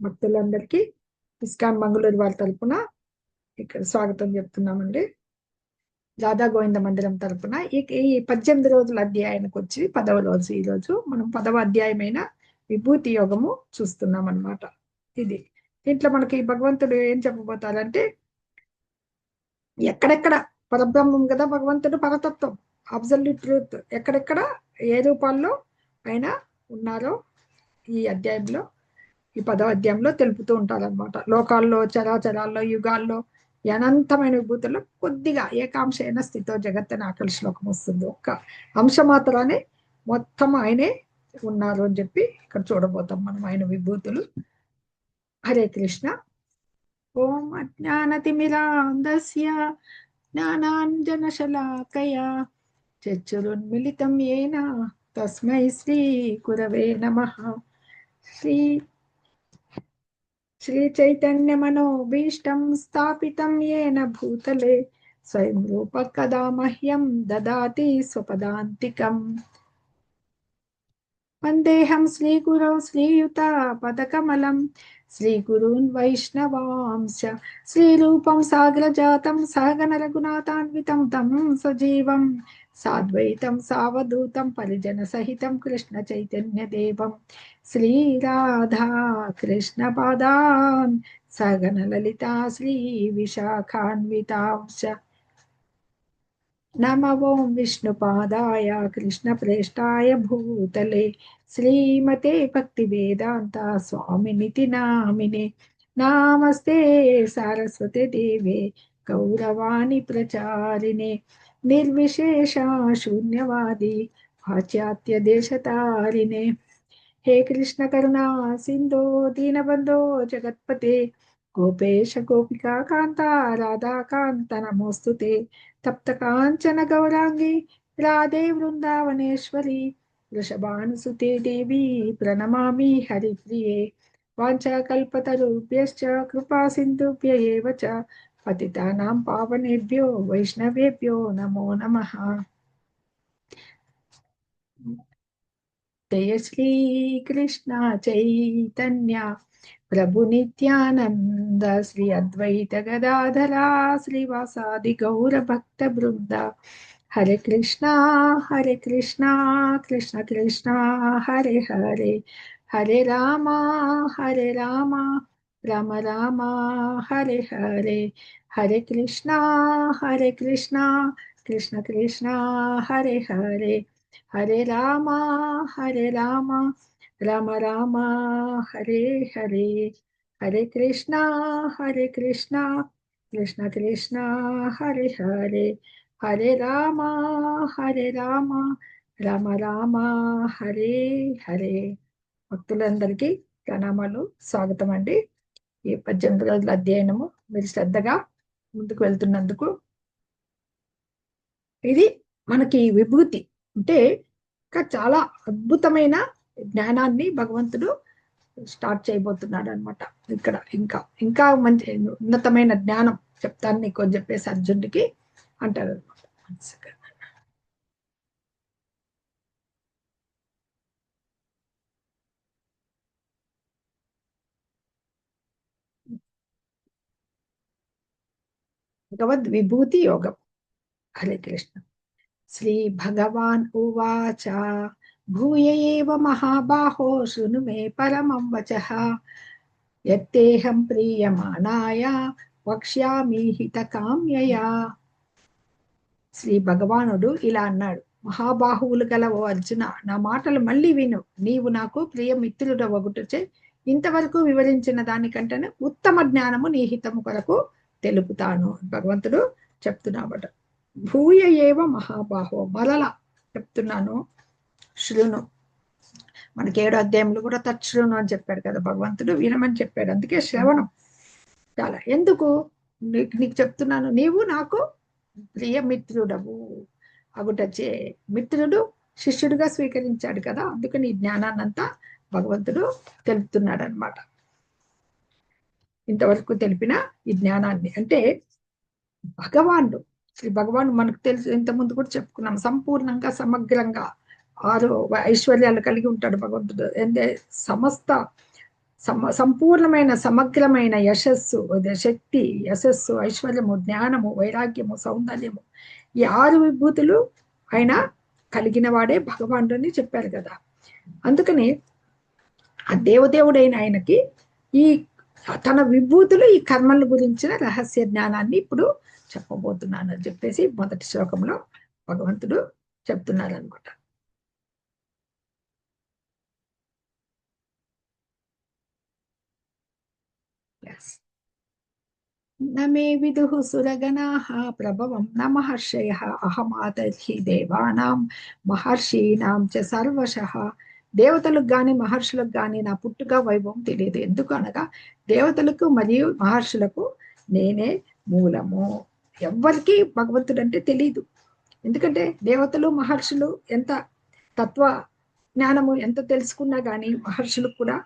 భక్తులందరికీ ఇస్కాన్ మంగళూరు వారి తరపున ఇక్కడ స్వాగతం చెప్తున్నామండి. రాధా గోవింద మందిరం తరపున ఈ 18 రోజుల అధ్యాయానికి వచ్చి 10వ రోజు ఈ రోజు మనం 10వ అధ్యాయమైన విభూతి యోగము చూస్తున్నాం అన్నమాట. ఇది దీంట్లో మనకి భగవంతుడు ఏం చెప్పబోతారంటే, ఎక్కడెక్కడ పరబ్రహ్మం కదా భగవంతుడు, పరతత్వం, అబ్సల్యూట్ ట్రూత్ ఎక్కడెక్కడ ఏ రూపాల్లో ఆయన ఉన్నారో ఈ అధ్యాయంలో, ఈ 10వ అధ్యాయంలో తెలుపుతూ ఉంటారన్నమాట. లోకాల్లో, చరాచరాల్లో, యుగాల్లో అనంతమైన విభూతుల్లో కొద్దిగా ఏకాంశైన స్థితో జగత్తని ఆకలి శ్లోకం వస్తుంది. ఒక్క అంశ మాత్రానే మొత్తం ఆయనే ఉన్నారు అని చెప్పి ఇక్కడ చూడబోతాం మనం ఆయన విభూతులు. హరే కృష్ణ. ఓం అజ్ఞానతిమిరాంధస్య జ్ఞానాంజనశలాకయా చక్షురున్మిళితం యేన తస్మై శ్రీ గురవే నమః. శ్రీ చైతన్య మనోభీష్టం స్థాపితం యేన భూతలే స్వయం రూప కదా మహ్యం దదాతి స్వపదాంతికం. వందేహం శ్రీగురౌ శ్రీయుత పదకమలం శ్రీగురూన్ వైష్ణవాంశ శ్రీరూపం సాగ్రజాతం సహగణ రఘునాథాన్వితం తం సజీవం సాద్వైతం సావధూతం పరిజన సహితం కృష్ణ చైతన్య దేవం శ్రీరాధా కృష్ణ పాదాన్ సహగణ లలితా శ్రీ విశాఖాన్వితాంశ. నమ ఓం విష్ణుపాదాయ కృష్ణప్రేష్టాయ భూతలే శ్రీమతే భక్తి వేదాంత స్వామినితి నామినే. నమస్తే సారస్వతే దేవే గౌరవాణి ప్రచారిణే నిర్విశేష శూన్యవాది పాశ్చాత్య దేశతారిణే. హే కృష్ణ కరుణా సింధో దీనబంధో జగత్పతే గోపేశ గోపికా కాంత రాధాకాంత నమోస్తుతే. తప్త కాంచన గౌరాంగి రాధే వృందావనేశ్వరి వృషభానుసుతే దేవి ప్రణమామి హరిప్రియే. వాంఛాకల్పతరుభ్యశ్చ కృపా సింధుభ్య ఏవ చ పతితానాం పావనేభ్యో వైష్ణవేభ్యో నమో నమః. జయ శ్రీ కృష్ణ చైతన్య ప్రభు నిత్యానంద శ్రీ అద్వైత గదాధరా శ్రీవాసాది గౌర భక్త బృంద. హరే కృష్ణ కృష్ణ కృష్ణ హరే హరే, హరే రామ రామ రామ హరే హరే. హరే కృష్ణ కృష్ణ కృష్ణ హరే హరే, హరే రామ రామ రామ హరే హరే. హరే కృష్ణ కృష్ణ కృష్ణ హరే హరే, హరే రామ రామ రామ హరే హరే. భక్తులందరికీ ప్రణామాలు, స్వాగతం అండి. ఈ 18 రోజుల అధ్యయనము మీరు శ్రద్ధగా ముందుకు వెళ్తున్నందుకు. ఇది మనకి విభూతి అంటే ఇంకా చాలా అద్భుతమైన జ్ఞానాన్ని భగవంతుడు స్టార్ట్ చేయబోతున్నాడు అనమాట. ఇక్కడ ఇంకా ఇంకా మంచి ఉన్నతమైన జ్ఞానం చెప్తాను నీకు అని చెప్పేసి అర్జునుడికి అంటారు అనమాట. భగవద్ విభూతి యోగం. హరే కృష్ణ. శ్రీ భగవాన్ ఉవాచ భూయ ఏవ మహాబాహో శృణు మే పరమం వచః యత్తేహం ప్రీయమానాయ వక్ష్యామి హితకామ్యయా. శ్రీ భగవానుడు ఇలా అన్నాడు, మహాబాహువులు గల ఓ అర్జున, నా మాటలు మళ్ళీ విను. నీవు నాకు ప్రియమిత్రుడవగుటచే ఇంతవరకు వివరించిన దానికంటేనే ఉత్తమ జ్ఞానము నీ హితము కొరకు తెలుపుతాను. భగవంతుడు చెప్తున్నాబట. భూయ ఏవ మహాబాహో, మరలా చెప్తున్నాను, శృణు. మనకి 7వ అధ్యాయంలో కూడా తచ్ఛృణు అని చెప్పాడు కదా భగవంతుడు, వినమని చెప్పాడు. అందుకే శ్రవణం చాలా. ఎందుకు నీకు చెప్తున్నాను, నీవు నాకు ప్రియమిత్రుడవు అగుటచే. మిత్రుడు శిష్యుడిగా స్వీకరించాడు కదా, అందుకని ఈ జ్ఞానాన్నంతా భగవంతుడు తెలుపుతున్నాడు అనమాట. ఇంతవరకు తెలిపిన ఈ జ్ఞానాన్ని అంటే భగవానుడు, శ్రీ భగవాన్ మనకు తెలుసు, ఇంతకుముందు కూడా చెప్పుకున్నాం, సంపూర్ణంగా సమగ్రంగా 6 ఐశ్వర్యాలు కలిగి ఉంటాడు భగవంతుడు. అంటే సమస్త సంపూర్ణమైన సమగ్రమైన యశస్సు, శక్తి, యశస్సు, ఐశ్వర్యము, జ్ఞానము, వైరాగ్యము, సౌందర్యము, ఈ 6 విభూతులు ఆయన కలిగిన వాడే భగవానుడు అని చెప్పారు కదా. అందుకని ఆ దేవదేవుడైన ఆయనకి ఈ తన విభూతులు ఈ కర్మల గురించిన రహస్య జ్ఞానాన్ని ఇప్పుడు చెప్పబోతున్నాను అని చెప్పేసి మొదటి శ్లోకంలో భగవంతుడు చెప్తున్నారనమాట. నమే విదుః సురగణాః ప్రభవం న మహర్షయః అహమాదర్హి దేవానాం మహర్షీనాం చ సర్వశః. దేవతలకు గాని మహర్షులకు గాని నా పుట్టుక వైభవం తెలియదు. ఎందుకు అనగా దేవతలకు మరియు మహర్షులకు నేనే మూలము. ఎవ్వరికి భగవంతుడు అంటే తెలియదు. ఎందుకంటే దేవతలు మహర్షులు ఎంత తత్వ జ్ఞానము ఎంత తెలుసుకున్నా కానీ మహర్షులకు కూడా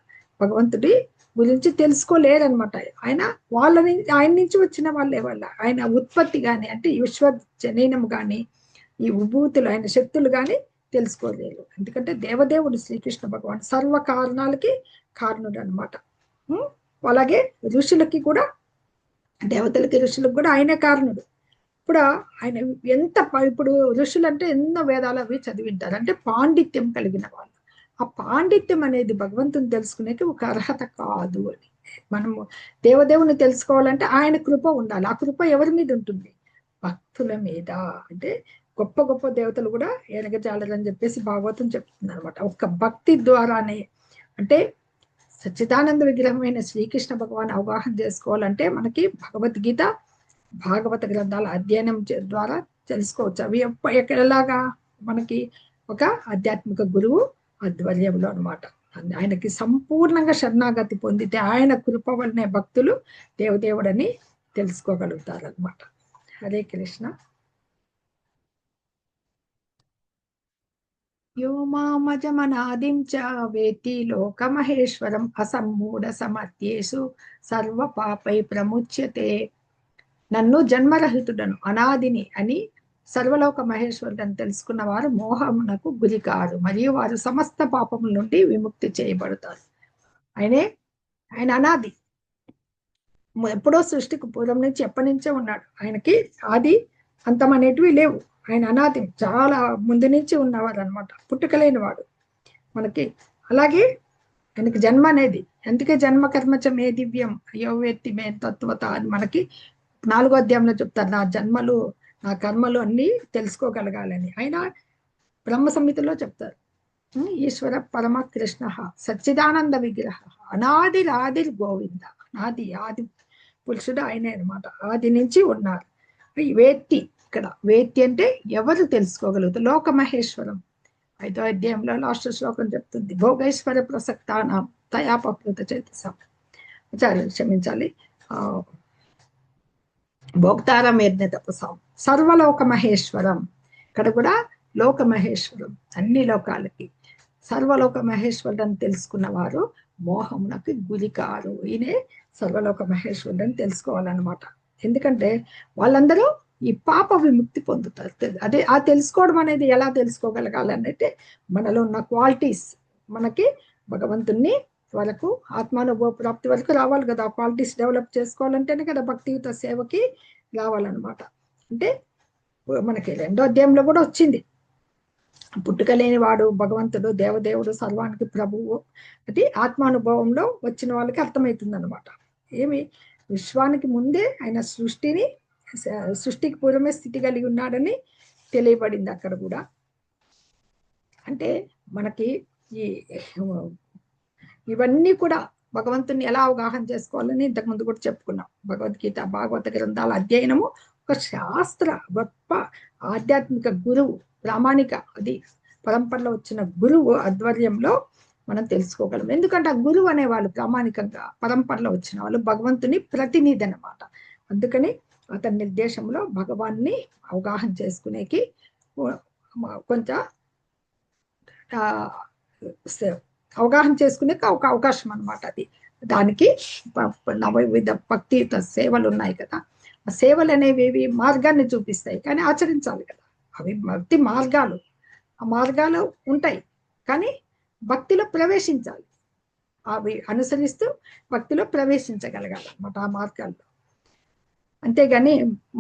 భగవంతుడి గురించి తెలుసుకోలేరనమాట. ఆయన నుంచి వచ్చిన వాళ్ళే వల్ల ఆయన ఉత్పత్తి కానీ అంటే విశ్వ జననం కానీ ఈ విభూతులు ఆయన శక్తులు కానీ తెలుసుకోలేరు. ఎందుకంటే దేవదేవుడు శ్రీకృష్ణ భగవాన్ సర్వ కారణాలకి కారణుడు అనమాట. అలాగే ఋషులకి కూడా, దేవతలకి ఋషులకు కూడా ఆయనే కారణుడు. ఇప్పుడు ఆయన ఇప్పుడు ఋషులు అంటే ఎన్నో వేదాలు అవి చదివింటారు, అంటే పాండిత్యం కలిగిన వాళ్ళు. ఆ పాండిత్యం అనేది భగవంతుని తెలుసుకునేకి ఒక అర్హత కాదు అని. మనము దేవదేవుని తెలుసుకోవాలంటే ఆయన కృప ఉండాలి. ఆ కృప ఎవరి మీద ఉంటుంది? భక్తుల మీద. అంటే గొప్ప గొప్ప దేవతలు కూడా ఎనగజాలరని చెప్పేసి భాగవతం చెప్తుంది అనమాట. ఒక్క భక్తి ద్వారానే, అంటే సచ్చిదానంద విగ్రహమైన శ్రీకృష్ణ భగవాన్ అవగాహన చేసుకోవాలంటే మనకి భగవద్గీత, భాగవత గ్రంథాల అధ్యయనం ద్వారా తెలుసుకోవచ్చు. అవి ఎలాగా? మనకి ఒక ఆధ్యాత్మిక గురువు ఆధ్వర్యంలో అనమాట. ఆయనకి సంపూర్ణంగా శరణాగతి పొందితే ఆయన కృప వల్లనే భక్తులు దేవదేవుడని తెలుసుకోగలుగుతారు అనమాట. హరే కృష్ణ. యో మామజమనాదిం చ వేత్తి లోకమహేశ్వరం అసమ్మూఢ సమర్థ్యేషు సర్వ పాపై ప్రముచ్యతే. నన్ను జన్మరహితుడను, అనాదిని అని సర్వలోక మహేశ్వరుడని తెలుసుకున్న వారు మోహమునకు గురి కారు, మరియు వారు సమస్త పాపముల నుండి విముక్తి చేయబడతారు. ఆయన అనాది, ఎప్పుడో సృష్టికి పూర్వం నుంచి ఎప్పటి నుంచే ఉన్నాడు. ఆయనకి ఆది అంతం అనేటివి లేవు. ఆయన అనాది, చాలా ముందు నుంచి ఉన్నవాడు అనమాట, పుట్టుకలేని వాడు మనకి. అలాగే ఆయనకి జన్మ అనేది, అందుకే జన్మ కర్మచ మే దివ్యం అయో వేత్తి మే తత్వత అని మనకి 4వ అధ్యాయంలో చెప్తారు. నా జన్మలు, నా కర్మలు అన్ని తెలుసుకోగలగాలని ఆయన బ్రహ్మ సంహితలో చెప్తారు. ఈశ్వర పరమ కృష్ణ సచ్చిదానంద విగ్రహ అనాది గోవింద. ఆది పురుషుడు ఆయనే అనమాట, ఆది నుంచి ఉన్నారు. వేత్తి, ఇక్కడ వేత్తి అంటే ఎవరు తెలుసుకోగలుగుతారు? లోక మహేశ్వరం 5వ అధ్యాయంలో లాస్ట్ శ్లోకం చెప్తుంది. భోగైశ్వర ప్రసక్తానం తయాపకృత చేతసం. క్షమించాలి, భోక్తారం యజ్ఞ తపసాం సర్వలోక మహేశ్వరం. ఇక్కడ కూడా లోక మహేశ్వరం, అన్ని లోకాలకి సర్వలోక మహేశ్వరుడు అని తెలుసుకున్న వారు మోహమునకు గురి కారు. ఈయనే సర్వలోక మహేశ్వరుడు అని తెలుసుకోవాలన్నమాట. ఎందుకంటే వాళ్ళందరూ ఈ పాప విముక్తి పొందుతారు. అదే ఆ తెలుసుకోవడం అనేది ఎలా తెలుసుకోగలగాలనంటే మనలో ఉన్న క్వాలిటీస్, మనకి భగవంతుణ్ణి వరకు ఆత్మానుభవ ప్రాప్తి వరకు రావాలి కదా. ఆ క్వాలిటీస్ డెవలప్ చేసుకోవాలంటేనే కదా భక్తియుత సేవకి రావాలన్నమాట. అంటే మనకి 2వ అధ్యాయంలో కూడా వచ్చింది, పుట్టుక లేని వాడు భగవంతుడు, దేవదేవుడు, సర్వానికి ప్రభువు. అది ఆత్మానుభవంలో వచ్చిన వాళ్ళకి అర్థమవుతుంది అనమాట. విశ్వానికి ముందే ఆయన సృష్టికి పూర్వమే స్థితి కలిగి ఉన్నాడని తెలియబడింది అక్కడ కూడా. అంటే మనకి ఇవన్నీ కూడా భగవంతుని ఎలా అవగాహన చేసుకోవాలని ఇంతకుముందు కూడా చెప్పుకున్నాం. భగవద్గీత, భాగవత గ్రంథాల అధ్యయనము ఒక శాస్త్ర, గొప్ప ఆధ్యాత్మిక గురువు, ప్రామాణిక అది పరంపరలో వచ్చిన గురువు ఆధ్వర్యంలో మనం తెలుసుకోగలం. ఎందుకంటే ఆ గురువు అనేవాళ్ళు ప్రామాణికంగా పరంపరలో వచ్చిన వాళ్ళు భగవంతుని ప్రతినిధి అనమాట. అందుకని అతని నిర్దేశంలో భగవాన్ని అవగాహన చేసుకునేకి కొంచెం అవగాహన చేసుకునే ఒక అవకాశం అనమాట అది. దానికి నవవిధ భక్తియుత సేవలు ఉన్నాయి కదా. ఆ సేవలు అనేవి మార్గాన్ని చూపిస్తాయి, కానీ ఆచరించాలి కదా. అవి భక్తి మార్గాలు, ఆ మార్గాలు ఉంటాయి, కానీ భక్తిలో ప్రవేశించాలి. అవి అనుసరిస్తూ భక్తిలో ప్రవేశించగలగాలి అన్నమాట ఆ మార్గాల్లో. అంతేగాని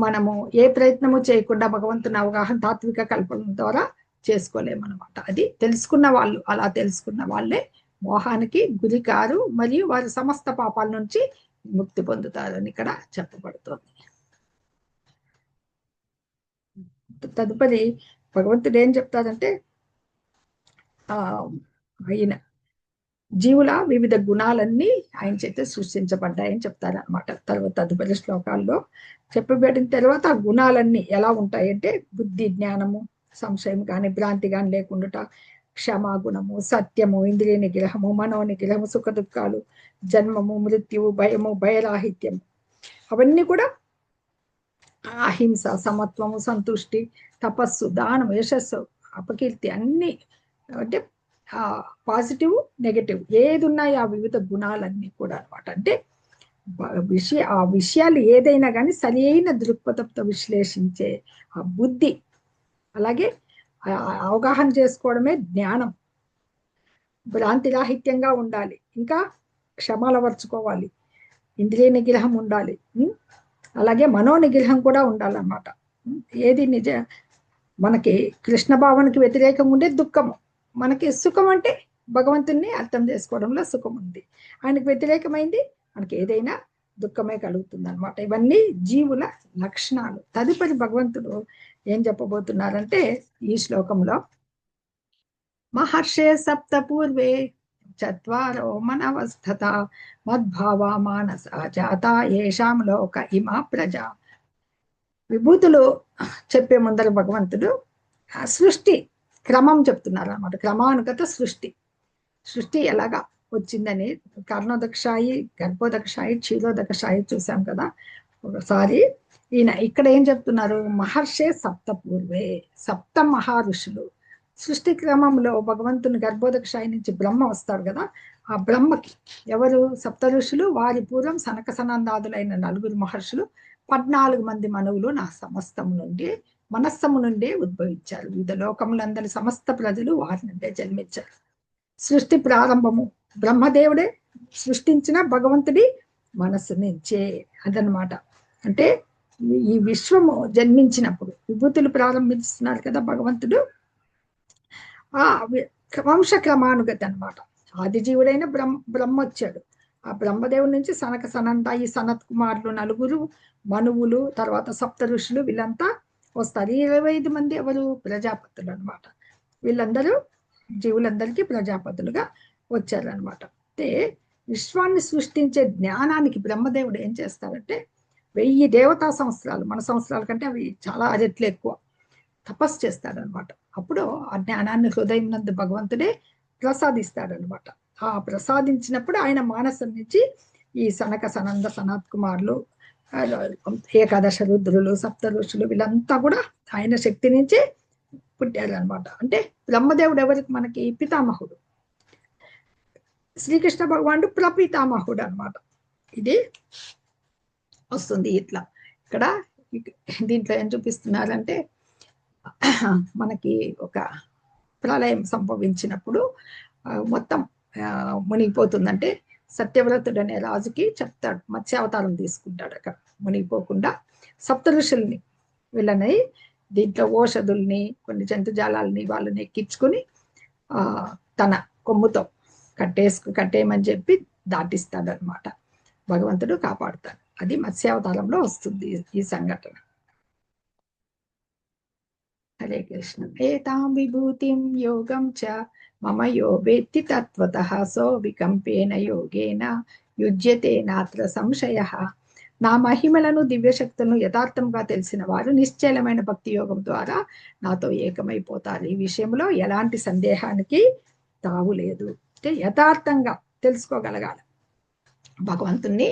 మనము ఏ ప్రయత్నము చేయకుండా భగవంతుని అవగాహన తాత్విక కల్పన ద్వారా చేసుకోలేమన్నమాట. అది తెలుసుకున్న వాళ్ళు, అలా తెలుసుకున్న వాళ్ళే మోహానికి గురి కారు, మరియు వారి సమస్త పాపాల నుంచి ముక్తి పొందుతారని ఇక్కడ చెప్పబడుతోంది. తదుపరి భగవంతుడు ఏం చెప్తారంటే ఆయన జీవుల వివిధ గుణాలన్నీ ఆయన చేత సృష్టించబడ్డాయని చెప్తారనమాట. తర్వాత తదుపరి శ్లోకాల్లో చెప్పబడిన తర్వాత ఆ గుణాలన్నీ ఎలా ఉంటాయంటే బుద్ధి, జ్ఞానము, సంశయం కానీ భ్రాంతి కానీ లేకుండా, క్షమాగుణము, సత్యము, ఇంద్రియ నిగ్రహము, మనో నిగ్రహము, సుఖ దుఃఖాలు, జన్మము, మృత్యువు, భయము, భయరాహిత్యము, అవన్నీ కూడా అహింస, సమత్వము, సంతుష్టి, తపస్సు, దానం, యశస్సు, అపకీర్తి అన్ని అంటే పాజిటివ్, నెగటివ్ ఏది ఉన్నాయి ఆ వివిధ గుణాలన్నీ కూడా అనమాట. అంటే ఆ విషయాలు ఏదైనా కానీ సరి అయిన దృక్పథంతో విశ్లేషించే ఆ బుద్ధి, అలాగే అవగాహన చేసుకోవడమే జ్ఞానం, భ్రాంతి రాహిత్యంగా ఉండాలి, ఇంకా క్షమాలవర్చుకోవాలి, ఇంద్రియ నిగ్రహం ఉండాలి, అలాగే మనో నిగ్రహం కూడా ఉండాలన్నమాట. ఏది నిజ మనకి కృష్ణ భావనకి వ్యతిరేకంగా ఉండే దుఃఖము, మనకి సుఖం అంటే భగవంతుని అర్థం చేసుకోవడంలో సుఖం ఉంది, ఆయనకు వ్యతిరేకమైంది మనకి ఏదైనా దుఃఖమే కలుగుతుంది అనమాట. ఇవన్నీ జీవుల లక్షణాలు. తదుపరి భగవంతుడు ఏం చెప్పబోతున్నారంటే ఈ శ్లోకంలో మహర్షే సప్త పూర్వే చత్వారో మనవస్థత మద్భావ మానస జాత ఏషాం లోక ఇమా ప్రజ. విభూతులు చెప్పే ముందర భగవంతుడు సృష్టి క్రమం చెప్తున్నారు అన్నమాట. క్రమానుగత సృష్టి ఎలాగా వచ్చిందని కర్ణోదక్షాయి, గర్భోదక్షాయి, క్షీరోదక్షాయి చూసాం కదా ఒకసారి. ఈయన ఇక్కడ ఏం చెప్తున్నారు, మహర్షే సప్త పూర్వే, సప్త మహర్షులు. సృష్టి క్రమంలో భగవంతుని గర్భోదక్షాయి నుంచి బ్రహ్మ వస్తాడు కదా, ఆ బ్రహ్మకి ఎవరు సప్త ఋషులు, వారి పూర్వం సనక సనందాదులైన 4 మహర్షులు, 14 మంది మనువులు నా సమస్తము నుండి మనస్సము నుండే ఉద్భవించారు. వివిధ లోకములందరి సమస్త ప్రజలు వారి నుండే జన్మించారు. సృష్టి ప్రారంభము బ్రహ్మదేవుడే సృష్టించిన భగవంతుడి మనస్సు నుంచే అదనమాట. అంటే ఈ విశ్వము జన్మించినప్పుడు విభూతులు ప్రారంభిస్తున్నారు కదా భగవంతుడు, ఆ వంశ క్రమానుగతి అనమాట. ఆదిజీవుడైన బ్రహ్మ వచ్చాడు. ఆ బ్రహ్మదేవుడి నుంచి సనక సనంద, ఈ సనత్ కుమారులు 4 మనువులు, తర్వాత సప్త ఋషులు, వీళ్ళంతా వస్తారు. 25 మంది ఎవరు, ప్రజాపతులు అనమాట. వీళ్ళందరూ జీవులందరికీ ప్రజాపతులుగా వచ్చారనమాట. అంటే విశ్వాన్ని సృష్టించే జ్ఞానానికి బ్రహ్మదేవుడు ఏం చేస్తారంటే 1000 దేవతా సంవత్సరాలు, మన సంవత్సరాల కంటే అవి చాలా రెట్లు ఎక్కువ తపస్సు చేస్తాడనమాట. అప్పుడు ఆ జ్ఞానాన్ని హృదయం నందు భగవంతుడే ప్రసాదిస్తాడనమాట. ఆ ప్రసాదించినప్పుడు ఆయన మానసం నుంచి ఈ సనక సనంద సనత్ కుమారులు, ఏకాదశ రుద్రులు, సప్త ఋషులు, వీళ్ళంతా కూడా ఆయన శక్తి నుంచే పుట్టారు అనమాట. అంటే బ్రహ్మదేవుడు ఎవరికి మనకి పితామహుడు, శ్రీకృష్ణ భగవానుడు ప్రపితామహుడు అనమాట. ఇది వస్తుంది ఇట్లా. ఇక్కడ దీంట్లో ఏం చూపిస్తున్నారంటే మనకి ఒక ప్రళయం సంభవించినప్పుడు మొత్తం మునిగిపోతుందంటే సత్యవ్రతుడు అనే రాజుకి చెప్తాడు, మత్స్యావతారం తీసుకుంటాడు అక్కడ మునిగిపోకుండా. సప్త ఋషుల్ని వీళ్ళని దీంట్లో ఓషధుల్ని, కొన్ని జంతుజాలాలని వాళ్ళని ఎక్కించుకుని తన కొమ్ముతో కట్టేయమని చెప్పి దాటిస్తాడు అనమాట. భగవంతుడు కాపాడుతాడు. అది మత్స్యావతారంలో వస్తుంది ఈ సంఘటన. హరే కృష్ణ. ఏతాం విభూతిం యోగం చ మమ యో వేత్తి తత్వతః సో వికంపేన యోగేన యుజ్యతే నాత్ర సంశయః. నా మహిమలను, దివ్యశక్తులను యథార్థంగా తెలిసిన వారు నిశ్చలమైన భక్తి యోగం ద్వారా నాతో ఏకమైపోతారు. ఈ విషయంలో ఎలాంటి సందేహానికి తావు లేదు. అంటే యథార్థంగా తెలుసుకోగలగాలి భగవంతుణ్ణి.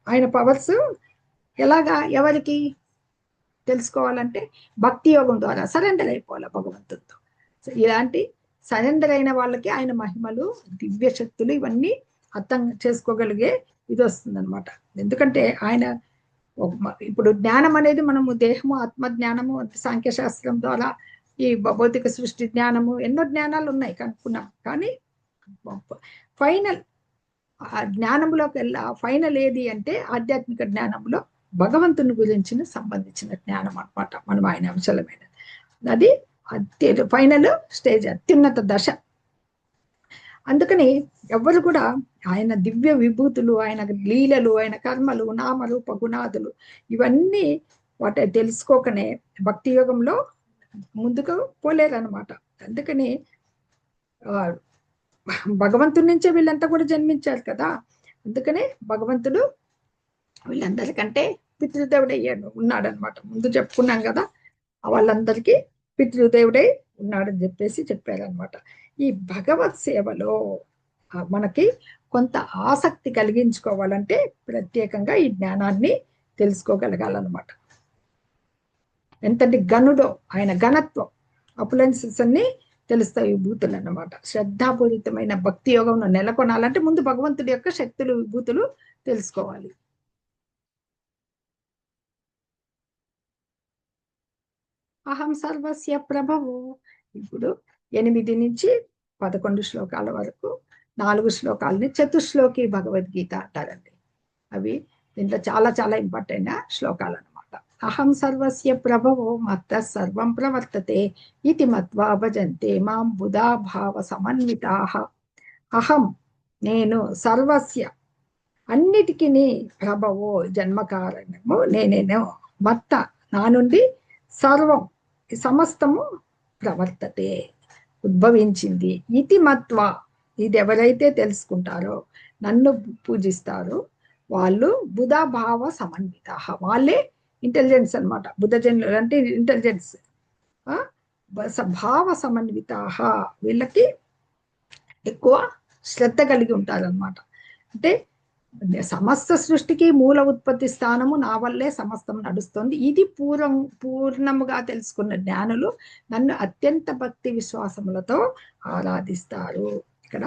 ఆయన పవర్స్ ఎలాగా, ఎవరికి తెలుసుకోవాలంటే భక్తి యోగం ద్వారా సరెండర్ అయిపోవాలి భగవంతుడితో. ఇలాంటి సరెండర్ అయిన వాళ్ళకి ఆయన మహిమలు, దివ్య శక్తులు ఇవన్నీ అర్థం చేసుకోగలిగే ఇది వస్తుంది అనమాట. ఎందుకంటే ఆయన ఇప్పుడు జ్ఞానం అనేది మనము దేహము, ఆత్మ జ్ఞానము సాంఖ్యశాస్త్రం ద్వారా ఈ భౌతిక సృష్టి జ్ఞానము, ఎన్నో జ్ఞానాలు ఉన్నాయి కనుక్కున్నాం. కానీ ఫైనల్ ఆ జ్ఞానంలోకి ఫైనల్ ఏది అంటే ఆధ్యాత్మిక జ్ఞానంలో భగవంతుని గురించిన సంబంధించిన జ్ఞానం అనమాట. మనం ఆయన అంశాలమైన అది ఫైనల్ స్టేజ్, అత్యున్నత దశ. అందుకని ఎవరు కూడా ఆయన దివ్య విభూతులు, ఆయన లీలలు, ఆయన కర్మలు, నామరూప గుణాదులు ఇవన్నీ వాటి తెలుసుకోకనే భక్తి యోగంలో ముందుకు పోలేరనమాట. అందుకని భగవంతుడి నుంచే వీళ్ళంతా కూడా జన్మించారు కదా. అందుకనే భగవంతుడు వీళ్ళందరికంటే పితృదేవుడై ఉన్నాడనమాట. ముందు చెప్పుకున్నాం కదా, వాళ్ళందరికీ పితృదేవుడై ఉన్నాడని చెప్పేసి చెప్పారనమాట. ఈ భగవత్ సేవలో మనకి కొంత ఆసక్తి కలిగించుకోవాలంటే ప్రత్యేకంగా ఈ జ్ఞానాన్ని తెలుసుకోగలగాలన్నమాట. ఎంతటి గనుడో ఆయన ఘనత్వం, అపులెన్సెస్ అన్ని తెలుస్తాయి, విభూతులు అన్నమాట. శ్రద్ధాపూరితమైన భక్తి యోగంలో నెలకొనాలంటే ముందు భగవంతుడి యొక్క శక్తులు, విభూతులు తెలుసుకోవాలి. అహం సర్వస్య ప్రభవో. ఇప్పుడు 8 నుంచి 11 శ్లోకాల వరకు 4 శ్లోకాలని చతుశ్లోకి భగవద్గీత అంటారండి. అవి దీంట్లో చాలా చాలా ఇంపార్టెంట్ శ్లోకాలు అనమాట. అహం సర్వస్య ప్రభవో మత్త సర్వం ప్రవర్తతే ఇది మత్వా భజంతే మాం బుధా భావ సమన్వితాః. అహం నేను, సర్వస్య అన్నిటికీ ప్రభవో జన్మకారణము నేనేను, మత్త నా నుండి, సర్వం సమస్తము ప్రవర్తతే ఉద్భవించింది, ఇతి మత్వ ఇది ఎవరైతే తెలుసుకుంటారో, నన్ను పూజిస్తారో వాళ్ళు బుధ భావ సమన్విత, వాళ్ళే ఇంటెలిజెన్స్ అనమాట. బుధజనులు అంటే ఇంటెలిజెన్స్. భావ సమన్విత, వీళ్ళకి ఎక్కువ శ్రద్ధ కలిగి ఉంటారనమాట. అంటే సమస్త సృష్టికి మూల ఉత్పత్తి స్థానము నా వల్లే సమస్తం నడుస్తుంది. ఇది పూర్ణముగా తెలుసుకున్న జ్ఞానులు నన్ను అత్యంత భక్తి విశ్వాసములతో ఆరాధిస్తారు. ఇక్కడ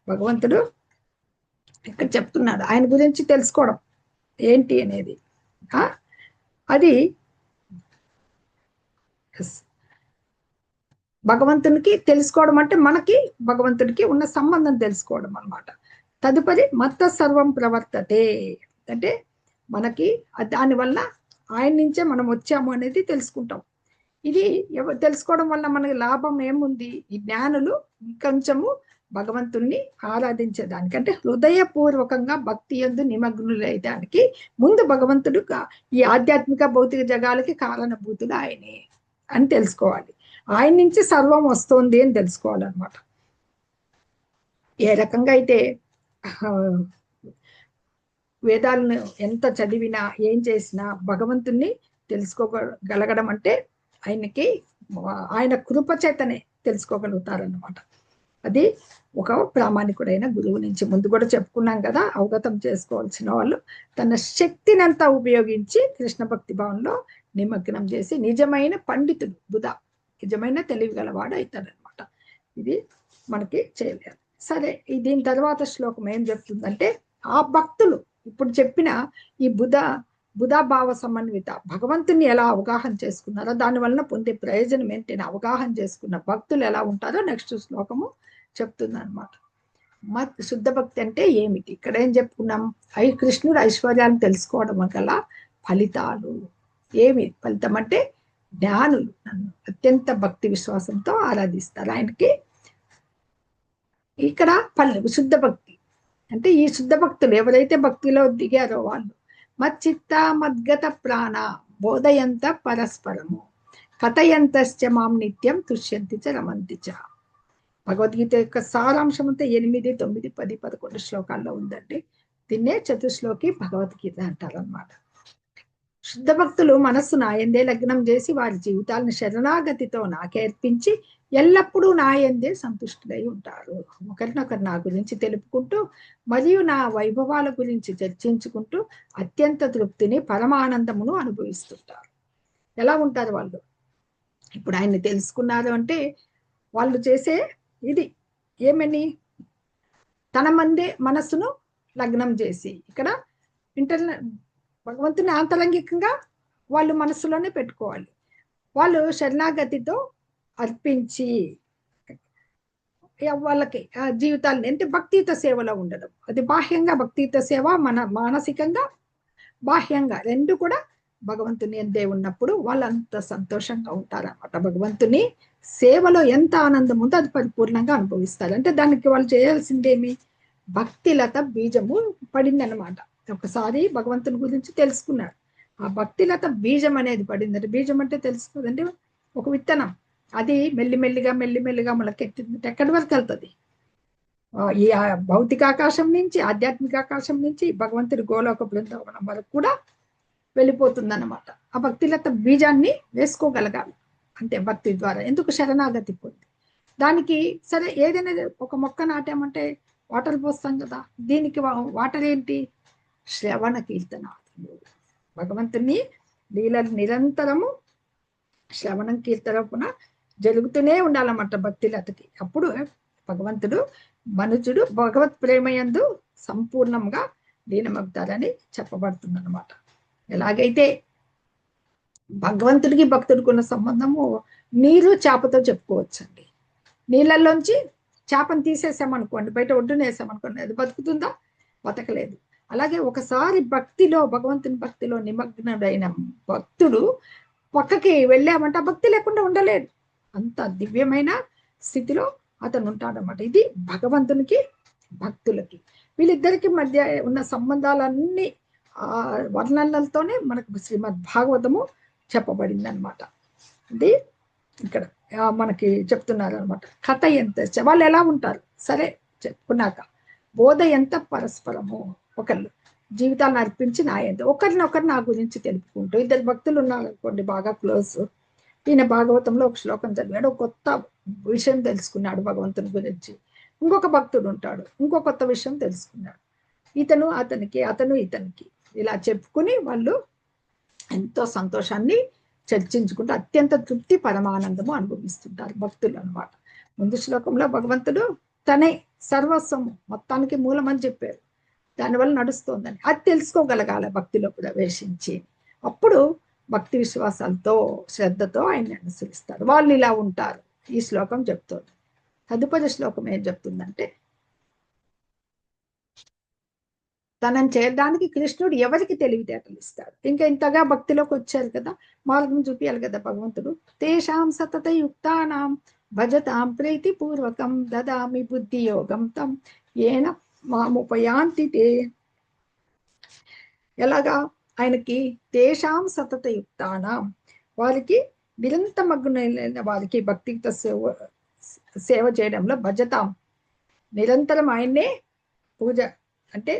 భగవంతుడు ఇక్కడ చెప్తున్నాడు ఆయన గురించి తెలుసుకోవడం ఏంటి అనేది. అది భగవంతునికి తెలుసుకోవడం అంటే మనకి భగవంతుడికి ఉన్న సంబంధం తెలుసుకోవడం అన్నమాట. తదుపరి మత్త సర్వం ప్రవర్తతే అంటే మనకి దానివల్ల ఆయన నుంచే మనం వచ్చాము అనేది తెలుసుకుంటాం. ఇది తెలుసుకోవడం వల్ల మనకి లాభం ఏముంది? ఈ జ్ఞానులు ఇంకొంచెము భగవంతుణ్ణి ఆరాధించేదానికంటే హృదయపూర్వకంగా భక్తి యందు నిమగ్నులయ్యేదానికి ముందు భగవంతుడు ఈ ఆధ్యాత్మిక భౌతిక జగాలకి కారణభూతుడు ఆయనే అని తెలుసుకోవాలి. ఆయన నుంచి సర్వం వస్తుంది అని తెలుసుకోవాలన్నమాట. ఏ రకంగా అయితే వేదాలను ఎంత చదివినా ఏం చేసినా భగవంతుణ్ణి తెలుసుకోగలగడం అంటే ఆయన కృప చేతనే తెలుసుకోగలుగుతారన్నమాట. అది ఒక ప్రామాణికుడైన గురువు నుంచి ముందు కూడా చెప్పుకున్నాం కదా. అవగతం చేసుకోవాల్సిన వాళ్ళు తన శక్తినంతా ఉపయోగించి కృష్ణ భక్తి భావంలో నిమగ్నం చేసి నిజమైన పండితుడు, బుధ నిజమైన తెలివిగలవాడు అవుతాడనమాట. ఇది మనకి చేయలేదు. సరే, దీని తర్వాత శ్లోకం ఏం చెప్తుందంటే ఆ భక్తులు ఇప్పుడు చెప్పిన ఈ బుధభావ సమన్విత భగవంతుని ఎలా అవగాహన చేసుకున్నారో దాని వలన పొందే ప్రయోజనం ఏంటని అవగాహన చేసుకున్న భక్తులు ఎలా ఉంటారో నెక్స్ట్ శ్లోకము చెప్తుంది అనమాట. శుద్ధ భక్తి అంటే ఏమిటి? ఇక్కడ ఏం చెప్పుకున్నాం? కృష్ణుడు ఐశ్వర్యాన్ని తెలుసుకోవడం గల ఫలితాలు ఏమి? ఫలితం అంటే జ్ఞానులు నన్ను అత్యంత భక్తి విశ్వాసంతో ఆరాధిస్తారు. ఆయనకి ఇక్కడ శుద్ధ భక్తి అంటే ఈ శుద్ధ భక్తులు ఎవరైతే భక్తిలో దిగారో వాళ్ళు మచ్చిత్త మద్గత ప్రాణ బోధయంత పరస్పరము కథయంతశ్చ మాం నిత్యం తుష్యంతి చ రమంతి చ. భగవద్గీత యొక్క సారాంశం అంతా 8, 9, 10, 11 శ్లోకాల్లో ఉందండి. దీన్నే చతుశ్లోకి భగవద్గీత అంటారనమాట. శుద్ధ భక్తులు మనస్సు నాయందే లగ్నం చేసి వారి జీవితాలను శరణాగతితో నాకేర్పించి ఎల్లప్పుడూ నాయందే సంతుష్టులై ఉంటారు. ఒకరినొకరు నా గురించి తెలుపుకుంటూ మరియు నా వైభవాల గురించి చర్చించుకుంటూ అత్యంత తృప్తిని, పరమానందమును అనుభవిస్తుంటారు. ఎలా ఉంటారు వాళ్ళు? ఇప్పుడు ఆయన్ని తెలుసుకున్నారు అంటే వాళ్ళు చేసే ఇది ఏమని తన మందే మనస్సును లగ్నం చేసి, ఇక్కడ భగవంతుని ఆంతరంగికంగా వాళ్ళు మనస్సులోనే పెట్టుకోవాలి. వాళ్ళు శరణాగతితో అర్పించి వాళ్ళకి జీవితాన్ని అంటే భక్తియుత సేవలో ఉండడం. అది బాహ్యంగా భక్తియుత సేవ, మన మానసికంగా బాహ్యంగా రెండు కూడా భగవంతుని ఎందే ఉన్నప్పుడు వాళ్ళు అంత సంతోషంగా ఉంటారన్నమాట. భగవంతుని సేవలో ఎంత ఆనందం ఉందో అది పరిపూర్ణంగా అనుభవిస్తారు. అంటే దానికి వాళ్ళు చేయాల్సిందేమి, భక్తిలత బీజము పడిందనమాట. ఒకసారి భగవంతుని గురించి తెలుసుకున్నాడు, ఆ భక్తిలత బీజం అనేది పడింది. అంటే బీజం అంటే తెలుసుకోదండి, ఒక విత్తనం. అది మెల్లిమెల్లిగా మెల్లిమెల్లిగా మొలకెత్తింది, ఎక్కడి వరకు వెళ్తుంది? ఈ భౌతిక ఆకాశం నుంచి, ఆధ్యాత్మిక ఆకాశం నుంచి భగవంతుడి గోలోక బృందావనం వరకు కూడా వెళ్ళిపోతుందన్నమాట. ఆ భక్తిలత బీజాన్ని వేసుకోగలగాలి అంటే భక్తి ద్వారా. ఎందుకు? శరణాగతి పొంది. దానికి సరే ఏదైనా ఒక మొక్క నాటామంటే వాటర్ పోస్తాం కదా, దీనికి వాటర్ ఏంటి? శ్రవణ కీర్తనాదులు, భగవంతుని లీలలు నిరంతరము శ్రవణం కీర్తనపున జరుగుతూనే ఉండాలన్నమాట భక్తిలతకి. అప్పుడు భగవంతుడు మనుజుడు భగవత్ ప్రేమయందు సంపూర్ణంగా లీనమవుతారని చెప్పబడుతుంది అనమాట. ఎలాగైతే భగవంతుడికి భక్తుడికి ఉన్న సంబంధము నీరు చేపతో చెప్పుకోవచ్చండి. నీళ్ళల్లోంచి చేపను తీసేసామనుకోండి, బయట ఒడ్డున వేసామనుకోండి, అది బతుకుతుందా? బతకలేదు. అలాగే ఒకసారి భక్తిలో, భగవంతుని భక్తిలో నిమగ్నుడైన భక్తుడు పక్కకి వెళ్ళామంటే ఆ భక్తి లేకుండా ఉండలేడు. అంత దివ్యమైన స్థితిలో అతను ఉంటాడనమాట. ఇది భగవంతునికి భక్తులకి, వీళ్ళిద్దరికి మధ్య ఉన్న సంబంధాలన్నీ వర్ణనలతోనే మనకు శ్రీమద్ భాగవతము చెప్పబడింది అనమాట. ఇది ఇక్కడ మనకి చెప్తున్నారు అనమాట. కథ ఎంత, వాళ్ళు ఎలా ఉంటారు సరే చెప్పుకున్నాక, బోధ ఎంత పరస్పరము, ఒకళ్ళు జీవితాలను అర్పించి నా ఎంత ఒకరినొకరు నా గురించి తెలుపుకుంటూ. ఇద్దరు భక్తులు ఉన్నారు అనుకోండి బాగా క్లోజ్, ఈయన భాగవతంలో ఒక శ్లోకం చదివాడు, కొత్త విషయం తెలుసుకున్నాడు భగవంతుని గురించి. ఇంకొక భక్తుడు ఉంటాడు, ఇంకో కొత్త విషయం తెలుసుకున్నాడు. ఇతను అతనికి, అతను ఇతనికి, ఇలా చెప్పుకుని వాళ్ళు ఎంతో సంతోషాన్ని చర్చించుకుంటూ అత్యంత తృప్తి పరమానందము అనుభవిస్తుంటారు భక్తులు అనమాట. ముందు శ్లోకంలో భగవంతుడు తనే సర్వస్వము, మొత్తానికి మూలం అని చెప్పారు, దానివల్ల నడుస్తోందని. అది తెలుసుకోగలగాల భక్తిలో ప్రవేశించి. అప్పుడు భక్తి విశ్వాసాలతో శ్రద్ధతో ఆయన్ని అనుసరిస్తారు. వాళ్ళు ఇలా ఉంటారు, ఈ శ్లోకం చెప్తోంది. తదుపరి శ్లోకం ఏం చెప్తుందంటే, తనని చేరడానికి కృష్ణుడు ఎవరికి తెలివితేటలు ఇస్తాడు. ఇంకా ఇంతగా భక్తిలోకి వచ్చారు కదా, మార్గం చూపించాలి కదా భగవంతుడు. తేషాం సతత యుక్తానాం భజతాం ప్రీతి పూర్వకం దదామి బుద్ధి యోగం తం ఏన మాముపయాంతి తే. ఎలాగా? ఆయనకి తేషాం సతత యుక్తానాం, వారికి నిరంతరమగ్నులైన వారికి భక్తితో సేవ చేయడంలో భజతాం, నిరంతరం ఆయన్నే పూజ అంటే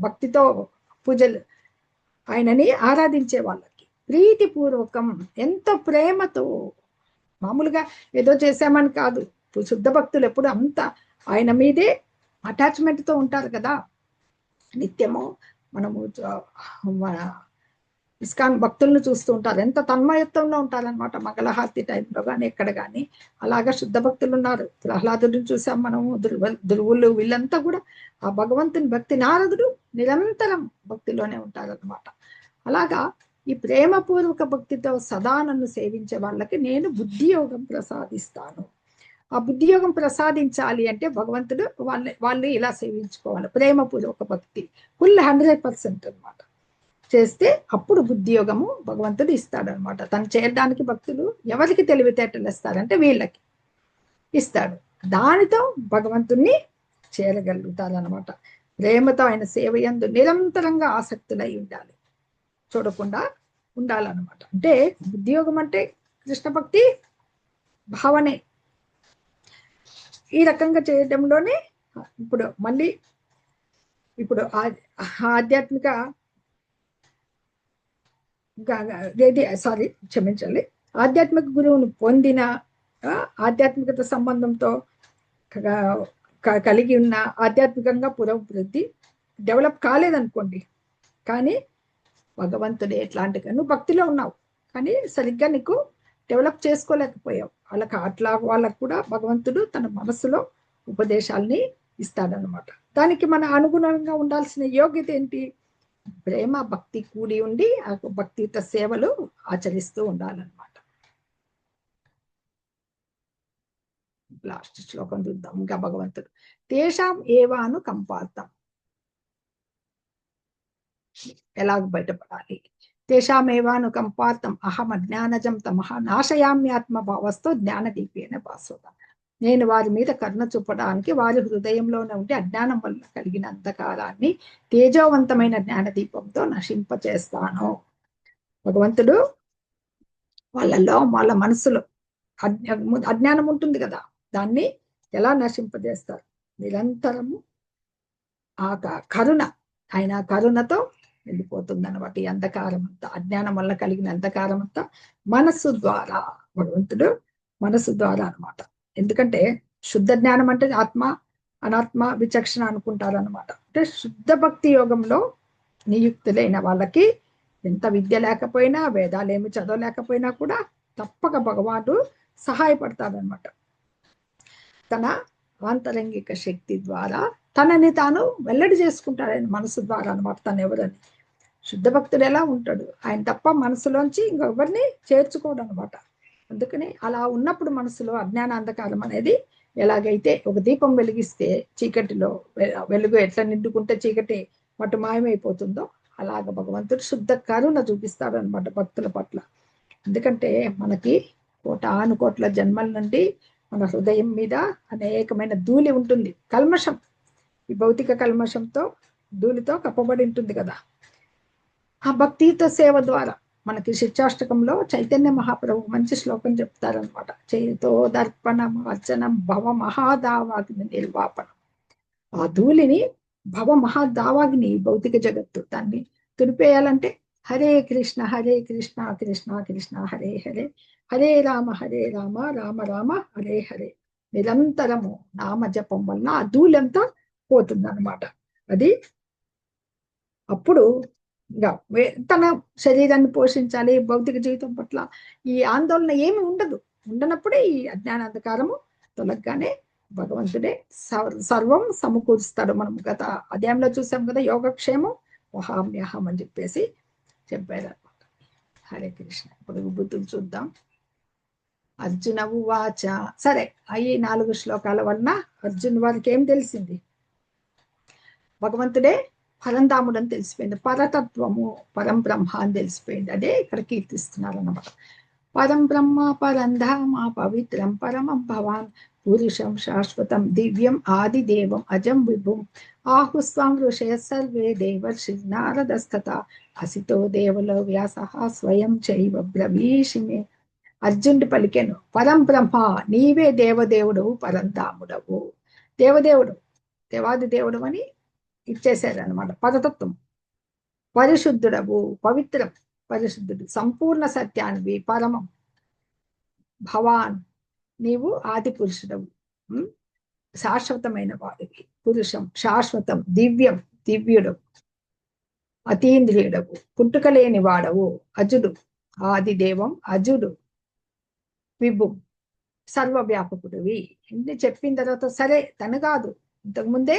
భక్తితో పూజలు, ఆయనని ఆరాధించే వాళ్ళకి ప్రీతిపూర్వకం, ఎంతో ప్రేమతో, మామూలుగా ఏదో చేశామని కాదు. శుద్ధ భక్తులు ఎప్పుడు అంత ఆయన మీదే అటాచ్మెంట్తో ఉంటారు కదా. నిత్యము మనము మన ఇస్కాన్ భక్తులను చూస్తూ ఉంటారు, ఎంత తన్మయత్వంలో ఉంటారనమాట. మంగళహారతి టైంలో కానీ ఎక్కడ కానీ. అలాగా శుద్ధ భక్తులు ఉన్నారు. ప్రహ్లాదుడిని చూసాం మనము, ధ్రువులు, వీళ్ళంతా కూడా ఆ భగవంతుని భక్తి. నారదుడు నిరంతరం భక్తిలోనే ఉంటారనమాట. అలాగా ఈ ప్రేమపూర్వక భక్తితో సదా నన్ను సేవించే వాళ్ళకి నేను బుద్ధి యోగం ప్రసాదిస్తాను. ఆ బుద్ధి యోగం ప్రసాదించాలి అంటే భగవంతుడు వాళ్ళు ఇలా సేవించుకోవాలి. ప్రేమపూర్వక భక్తి ఫుల్ 100% అనమాట చేస్తే అప్పుడు బుద్ధి యోగము భగవంతుడు ఇస్తాడనమాట. తను చేయడానికి భక్తులు ఎవరికి తెలివితేటలు ఇస్తారంటే వీళ్ళకి ఇస్తాడు. దానితో భగవంతుణ్ణి చేరగలుగుతారనమాట. ప్రేమతో ఆయన సేవ యందు నిరంతరంగా ఆసక్తులై ఉండాలి, చూడకుండా ఉండాలన్నమాట. అంటే బుద్ధి యోగం అంటే కృష్ణ భక్తి భావనే. ఈ రకంగా చేయడంలోనే ఇప్పుడు మళ్ళీ ఇప్పుడు ఆధ్యాత్మిక క్షమించాలి, ఆధ్యాత్మిక గురువును పొందిన ఆధ్యాత్మికత సంబంధంతో కలిగి ఉన్న ఆధ్యాత్మికంగా పురోభివృద్ధి డెవలప్ కాలేదనుకోండి, కానీ భగవంతుడు ఎట్లాంటి, నువ్వు భక్తిలో ఉన్నావు కానీ సరిగ్గా నీకు డెవలప్ చేసుకోలేకపోయావు, అట్లా వాళ్ళకు కూడా భగవంతుడు తన మనసులో ఉపదేశాలని ఇస్తాడనమాట. దానికి మన అనుగుణంగా ఉండాల్సిన యోగ్యత ఏంటి? ప్రేమ భక్తి కూడి ఉండి ఆ భక్తియుత సేవలు ఆచరిస్తూ ఉండాలన్నమాట. లాస్ట్ శ్లోకం చూద్దాం. ఇంకా భగవంతుడు తేషాం ఏవాను కంపార్థం, ఎలాగ బయటపడాలి. తేషామేవాను కంపార్థం అహం అజ్ఞానజం తమః నాశయామ్యాత్మ భావస్థో జ్ఞానదీపేన భాస్వత. నేను వారి మీద కరుణ చూపడానికి వారి హృదయంలోనే ఉండి అజ్ఞానం వల్ల కలిగిన అంధకారాన్ని తేజోవంతమైన జ్ఞానదీపంతో నశింపచేస్తాను. భగవంతుడు వాళ్ళ మనసులో అజ్ఞానం ఉంటుంది కదా, దాన్ని ఎలా నశింపజేస్తారు? నిరంతరము ఆ కరుణ, ఆయన కరుణతో వెళ్ళిపోతుంది అనమాట. ఈ అంధకారం అంతా, అజ్ఞానం వల్ల కలిగిన అంధకారం అంతా మనస్సు ద్వారా, భగవంతుడు మనస్సు ద్వారా అనమాట. ఎందుకంటే శుద్ధ జ్ఞానం అంటే ఆత్మ అనాత్మ విచక్షణ అనుకుంటారనమాట. అంటే శుద్ధ భక్తి యోగంలో నియుక్తులైన వాళ్ళకి ఎంత విద్య లేకపోయినా, వేదాలు ఏమి చదవలేకపోయినా కూడా తప్పక భగవానుడు సహాయపడతాడనమాట. తన ఆంతరంగిక శక్తి ద్వారా తనని తాను వెల్లడి చేసుకుంటాడు ఆయన మనసు ద్వారా అనమాట. తను ఎవరని, శుద్ధ భక్తుడు ఎలా ఉంటాడు, ఆయన తప్ప మనసులోంచి ఇంకెవరిని చేర్చుకోడు అనమాట. అందుకని అలా ఉన్నప్పుడు మనసులో అజ్ఞాన అంధకారం అనేది, ఎలాగైతే ఒక దీపం వెలిగిస్తే చీకటిలో వెలుగు ఎట్లా నిండుకుంటే చీకటి మటు మాయమైపోతుందో, అలాగ భగవంతుడు శుద్ధ కరుణ చూపిస్తాడు అనమాట భక్తుల పట్ల. ఎందుకంటే మనకి కోటానుకోట్ల జన్మల నుండి మన హృదయం మీద అనేకమైన ధూళి ఉంటుంది, కల్మషం, ఈ భౌతిక కల్మషంతో ధూళితో కప్పబడి ఉంటుంది కదా. ఆ భక్తితో సేవ ద్వారా మనకి శిక్షాష్టకంలో చైతన్య మహాప్రభు మంచి శ్లోకం చెప్తారనమాట. చేతో దర్పణం అర్చనం భవ మహాదావాగ్ని నిర్వాపణం. ఆ ధూళిని భవ మహాదావాగ్ని, భౌతిక జగత్తు, దాన్ని తుడిపేయాలంటే హరే కృష్ణ కృష్ణ కృష్ణ హరే హరే, హరే రామ రామ రామ హరే హరే. నిరంతరము నామ జపం వల్ల ఆ ధూళంతా పోతుంది అనమాట. అది అప్పుడు ఇంకా తన శరీరాన్ని పోషించాలి, భౌతిక జీవితం పట్ల ఈ ఆందోళన ఏమి ఉండదు. ఉండనప్పుడే ఈ అజ్ఞాన అంధకారము తొలగగానే భగవంతుడే సర్వం సమకూరుస్తాడు. మనం గత అధ్యాయంలో చూసాం కదా, యోగక్షేమం వహామ్యహం అని చెప్పేసి చెప్పారు అనమాట. హరే కృష్ణ. ఇప్పుడు బుద్ధులు చూద్దాం. అర్జున ఉవాచ. సరే, ఈ 4 శ్లోకాల వలన అర్జున్ వారికి ఏం తెలిసింది? భగవంతుడే పరంధాముడు అని తెలిసిపోయింది, పరతత్వము పరం బ్రహ్మ అని తెలిసిపోయింది. అదే ఇక్కడ కీర్తిస్తున్నారు అన్నమాట. పరం బ్రహ్మ పరంధామ పవిత్రం పరమం భవాన్ పురుషం శాశ్వతం దివ్యం ఆదిదేవం అజం విభుం ఆహుస్వాం ఋషయ సర్వే దేవర్షి నారదస్తత అసితో దేవలో వ్యాస స్వయం చైవ బ్రవీషిమే. అర్జునుడు పలికెను, పరం బ్రహ్మ, నీవే దేవదేవుడవు, పరంధాముడవు. దేవదేవుడు, దేవాది దేవుడు అని ఇచ్చేశారు అనమాట. పరతత్వం, పరిశుద్ధుడవు, పవిత్రం, పరిశుద్ధుడు, సంపూర్ణ సత్యానివి, పరమం, భవాన్, నీవు ఆది పురుషుడవు, శాశ్వతమైన వాడివి, పురుషం శాశ్వతం, దివ్యం దివ్యుడు, అతీంద్రియుడవు, పుట్టుకలేని వాడవు, అజుడు, ఆదిదేవం అజుడు, విభు, సర్వవ్యాపకుడివి. ఇన్ని చెప్పిన తర్వాత సరే తను కాదు, ఇంతకుముందే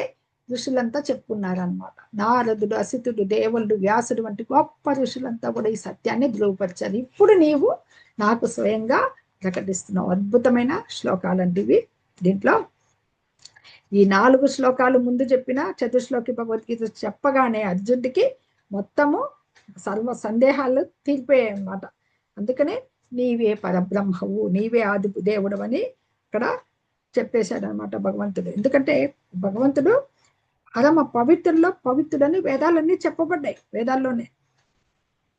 ఋషులంతా చెప్పుకున్నారనమాట. నారదుడు, అసితుడు, దేవుడు, వ్యాసుడు వంటి గొప్ప ఋషులంతా కూడా ఈ సత్యాన్ని ధృవపరిచారు. ఇప్పుడు నీవు నాకు స్వయంగా ప్రకటిస్తున్నావు. అద్భుతమైన శ్లోకాలంటివి. దీంట్లో ఈ 4 శ్లోకాలు ముందు చెప్పిన చతుశ్లోకి భగవద్గీత చెప్పగానే అర్జునుడికి మొత్తము సర్వ సందేహాలు తీరిపోయాయి అన్నమాట. అందుకనే నీవే పరబ్రహ్మవు, నీవే ఆది దేవుడు అని ఇక్కడ చెప్పేశాడు అనమాట భగవంతుడు. ఎందుకంటే భగవంతుడు పరమ పవిత్రుల్లో పవిత్రుడని వేదాలన్నీ చెప్పబడ్డాయి, వేదాల్లోనే.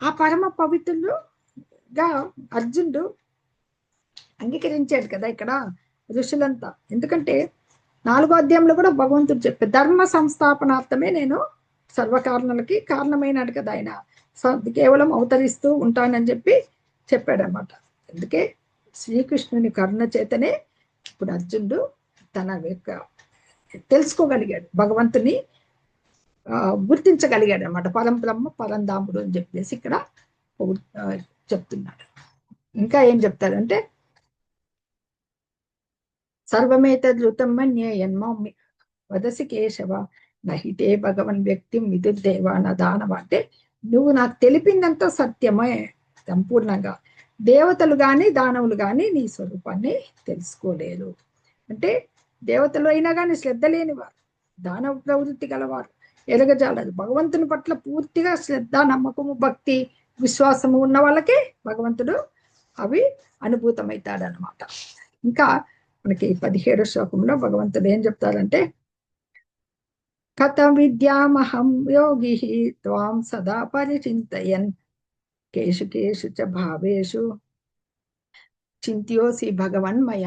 ఆ పరమ పవిత్రుడుగా అర్జునుడు అంగీకరించాడు కదా ఇక్కడ ఋషులంతా. ఎందుకంటే 4వ అధ్యాయంలో కూడా భగవంతుడు చెప్పే ధర్మ సంస్థాపనార్థమే నేను సర్వకారణలకి కారణమైనాడు కదా ఆయన, కేవలం అవతరిస్తూ ఉంటానని చెప్పి చెప్పాడనమాట. అందుకే శ్రీకృష్ణుని కరుణ చేతనే ఇప్పుడు అర్జునుడు తన యొక్క తెలుసుకోగలిగాడు, భగవంతుని గుర్తించగలిగాడు అనమాట. పరం బ్రహ్మ పరంధాముడు అని చెప్పేసి ఇక్కడ చెప్తున్నాడు. ఇంకా ఏం చెప్తారంటే సర్వమేతదృతం మన్యే యన్మామి వదసి కేశవ నహితే భగవన్ వ్యక్తిం విదుర్దేవ నదానవ. అంటే నువ్వు నాకు తెలిపిందంతా సత్యమే సంపూర్ణంగా. దేవతలు గాని దానవులు గాని నీ స్వరూపాన్ని తెలుసుకోలేరు. అంటే దేవతలు అయినా కానీ శ్రద్ధ లేనివారు, దానవ ప్రవృత్తి గలవారు ఎరగజాలరు. భగవంతుని పట్ల పూర్తిగా శ్రద్ధ, నమ్మకము, భక్తి, విశ్వాసము ఉన్న వాళ్ళకే భగవంతుడు అవి అనుభూతమవుతాడనమాట. ఇంకా మనకి 17వ శ్లోకంలో భగవంతుడు ఏం చెప్తారంటే, కథం విద్యామహం యోగి త్వాం సదా పరిచింతయన్ కేషు కేషు చ భావేషు చింత్యోసి భగవన్మయ.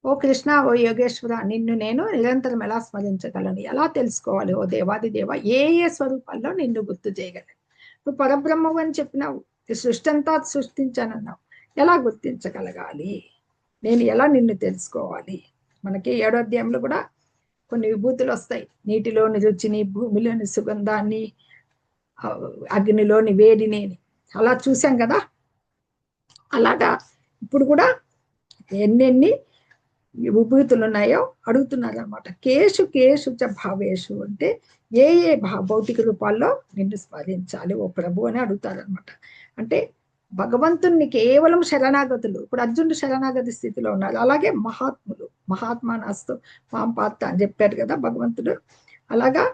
ఓ కృష్ణ, ఓ యోగేశ్వర, నిన్ను నేను నిరంతరం ఎలా స్మరించగలను, ఎలా తెలుసుకోవాలి ఓ దేవాది దేవ, ఏ ఏ స్వరూపాల్లో నిన్ను గుర్తు చేయగలను. నువ్వు పరబ్రహ్మవు అని చెప్పినావు, ఈ సృష్టి అంతా సృష్టించానన్నావు, ఎలా గుర్తించగలగాలి, నేను ఎలా నిన్ను తెలుసుకోవాలి. మనకి 7వ అధ్యాయంలో కూడా కొన్ని విభూతులు వస్తాయి. నీటిలోని రుచిని, భూమిలోని సుగంధాన్ని, అగ్నిలోని వేడిని అలా చూసాం కదా. అలాగా ఇప్పుడు కూడా ఎన్నెన్ని విభూతులు ఉన్నాయో అడుగుతున్నారు అనమాట. కేషు కేషు చ భావేషు అంటే ఏ ఏ భౌతిక రూపాల్లో నిన్ను స్మరించాలి ఓ ప్రభు అని అడుగుతారనమాట. అంటే భగవంతుణ్ణి కేవలం శరణాగతులు, ఇప్పుడు అర్జునుడు శరణాగతి స్థితిలో ఉన్నారు, అలాగే మహాత్ములు, మహాత్మా నాస్తు మాం పాత్త అని చెప్పారు కదా భగవంతుడు. అలాగా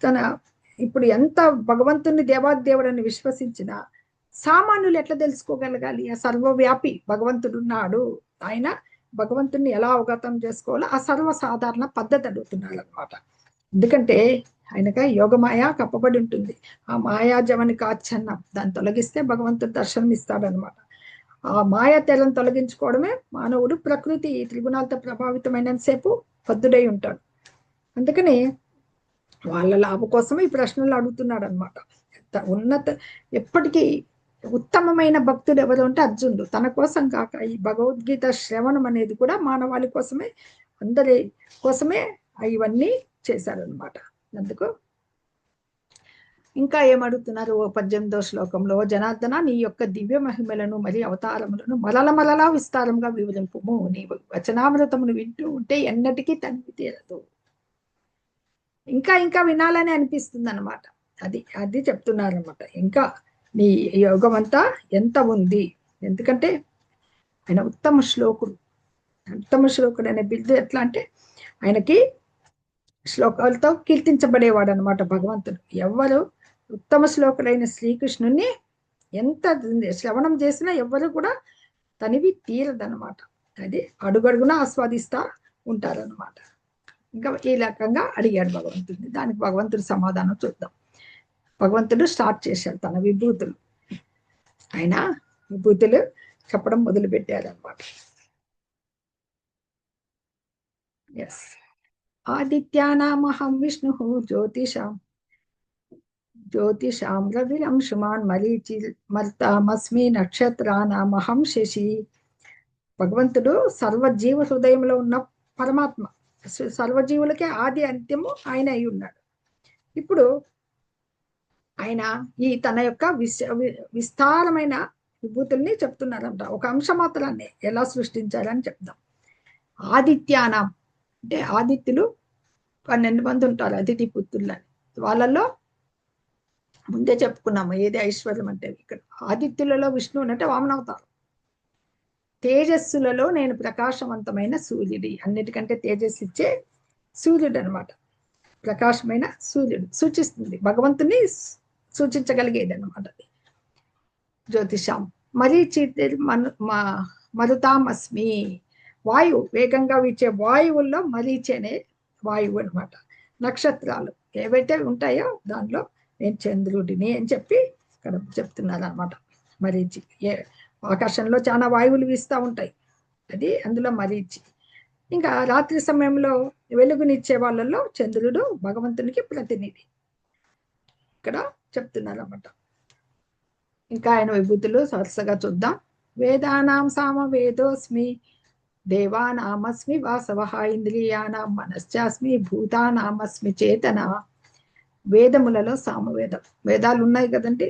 తన ఇప్పుడు ఎంత భగవంతుని దేవాదేవుడని విశ్వసించిన సామాన్యులు ఎట్లా తెలుసుకోగలగాలి, ఆ సర్వవ్యాపి భగవంతుడు ఉన్నాడు, ఆయన భగవంతుని ఎలా అవగతం చేసుకోవాలో ఆ సర్వసాధారణ పద్ధతి అడుగుతున్నాడు అనమాట. ఎందుకంటే ఆయనగా యోగమాయ కప్పబడి ఉంటుంది, ఆ మాయాజమని కాచ్చన్నం దాన్ని తొలగిస్తే భగవంతుడు దర్శనం ఇస్తాడనమాట. ఆ మాయా తెలను తొలగించుకోవడమే మానవుడు ప్రకృతి త్రిగుణాలతో ప్రభావితమైనంతసేపు బద్ధుడై ఉంటాడు. అందుకని వాళ్ళ లాభం కోసమే ఈ ప్రశ్నలు అడుగుతున్నాడు అనమాట. ఉన్నత ఎప్పటికీ ఉత్తమమైన భక్తుడు ఎవరు అంటే అర్జునుడు. తన కోసం కాక ఈ భగవద్గీత శ్రవణం అనేది కూడా మానవాళి కోసమే, అందరి కోసమే ఇవన్నీ చేశారనమాట. అందుకు ఇంకా ఏమడుగుతున్నారు 18వ శ్లోకంలో, జనార్దన నీ యొక్క దివ్య మహిమలను మరియు అవతారములను మరలా విస్తారంగా వివరింపుము, నీ వచనామృతమును వింటూ ఉంటే ఎన్నటికీ తనివి తీరదు. ఇంకా ఇంకా వినాలని అనిపిస్తుంది అనమాట. అది చెప్తున్నారనమాట. ఇంకా నీ యోగం అంతా ఎంత ఉంది, ఎందుకంటే ఆయన ఉత్తమ శ్లోకుడు. అనే బిరుదు ఎట్లా అంటే ఆయనకి శ్లోకాలతో కీర్తించబడేవాడు అనమాట భగవంతుడు. ఎవరు ఉత్తమ శ్లోకుడైన శ్రీకృష్ణుని ఎంత శ్రవణం చేసినా ఎవరు కూడా తనివి తీరదనమాట. అది అడుగడుగునా ఆస్వాదిస్తా ఉంటారనమాట. ఇంకా ఈ రకంగా అడిగాడు భగవంతుడిని. దానికి భగవంతుడి సమాధానం చూద్దాం. భగవంతుడు స్టార్ట్ చేశాడు తన విభూతులు, ఆయన విభూతులు చెప్పడం మొదలు పెట్టారనమాట. ఎస్, ఆదిత్యానామహం విష్ణు జ్యోతిషాం రవిరంశుమాన్ మరీచి మర్తామస్మి నక్షత్రానామహం శశి. భగవంతుడు సర్వజీవ హృదయంలో ఉన్న పరమాత్మ, సర్వజీవులకే ఆది అంత్యము ఆయన అయి ఉన్నాడు. ఇప్పుడు ఆయన ఈ తన యొక్క విస్తారమైన విభూతుల్ని చెప్తున్నారంట. ఒక అంశమాత్రాన్ని ఎలా సృష్టించారని చెప్దాం. ఆదిత్యానం అంటే ఆదిత్యులు 12 మంది ఉంటారు, అతిథి పుత్రులని. వాళ్ళల్లో ముందే చెప్పుకున్నాము ఏది ఐశ్వర్యం అంటే. ఇక్కడ ఆదిత్యులలో విష్ణువు అంటే వామనవతారం. తేజస్సులలో నేను ప్రకాశవంతమైన సూర్యుడి, అన్నిటికంటే తేజస్సు ఇచ్చే సూర్యుడు అనమాట. ప్రకాశమైన సూర్యుడు సూచిస్తుంది, భగవంతుని సూచించగలిగేది అనమాట. జ్యోతిషాం మరీచి మరుతామస్మి, వాయువు, వేగంగా వీచే వాయువుల్లో మరీచి అనే వాయువు అనమాట. నక్షత్రాలు ఏవైతే ఉంటాయో దానిలో నేను చంద్రుడిని అని చెప్పి ఇక్కడ చెప్తున్నారు అనమాట. మరీచి ఆకాశంలో చాలా వాయువులు వీస్తూ ఉంటాయి, అది అందులో మరీచి. ఇంకా రాత్రి సమయంలో వెలుగునిచ్చే వాళ్ళల్లో చంద్రుడు భగవంతునికి ప్రతినిధి ఇక్కడ చెప్తున్నారు అన్నమాట. ఇంకా ఆయన విభూతులు వరుసగా చూద్దాం. వేదానాం సామ వేదోస్మి, దేవానామస్మి వాసవ, ఇంద్రియానాం మనశ్చాస్మి, భూతానామస్మి చేతన. వేదములలో సామవేదం, వేదాలు ఉన్నాయి కదండి,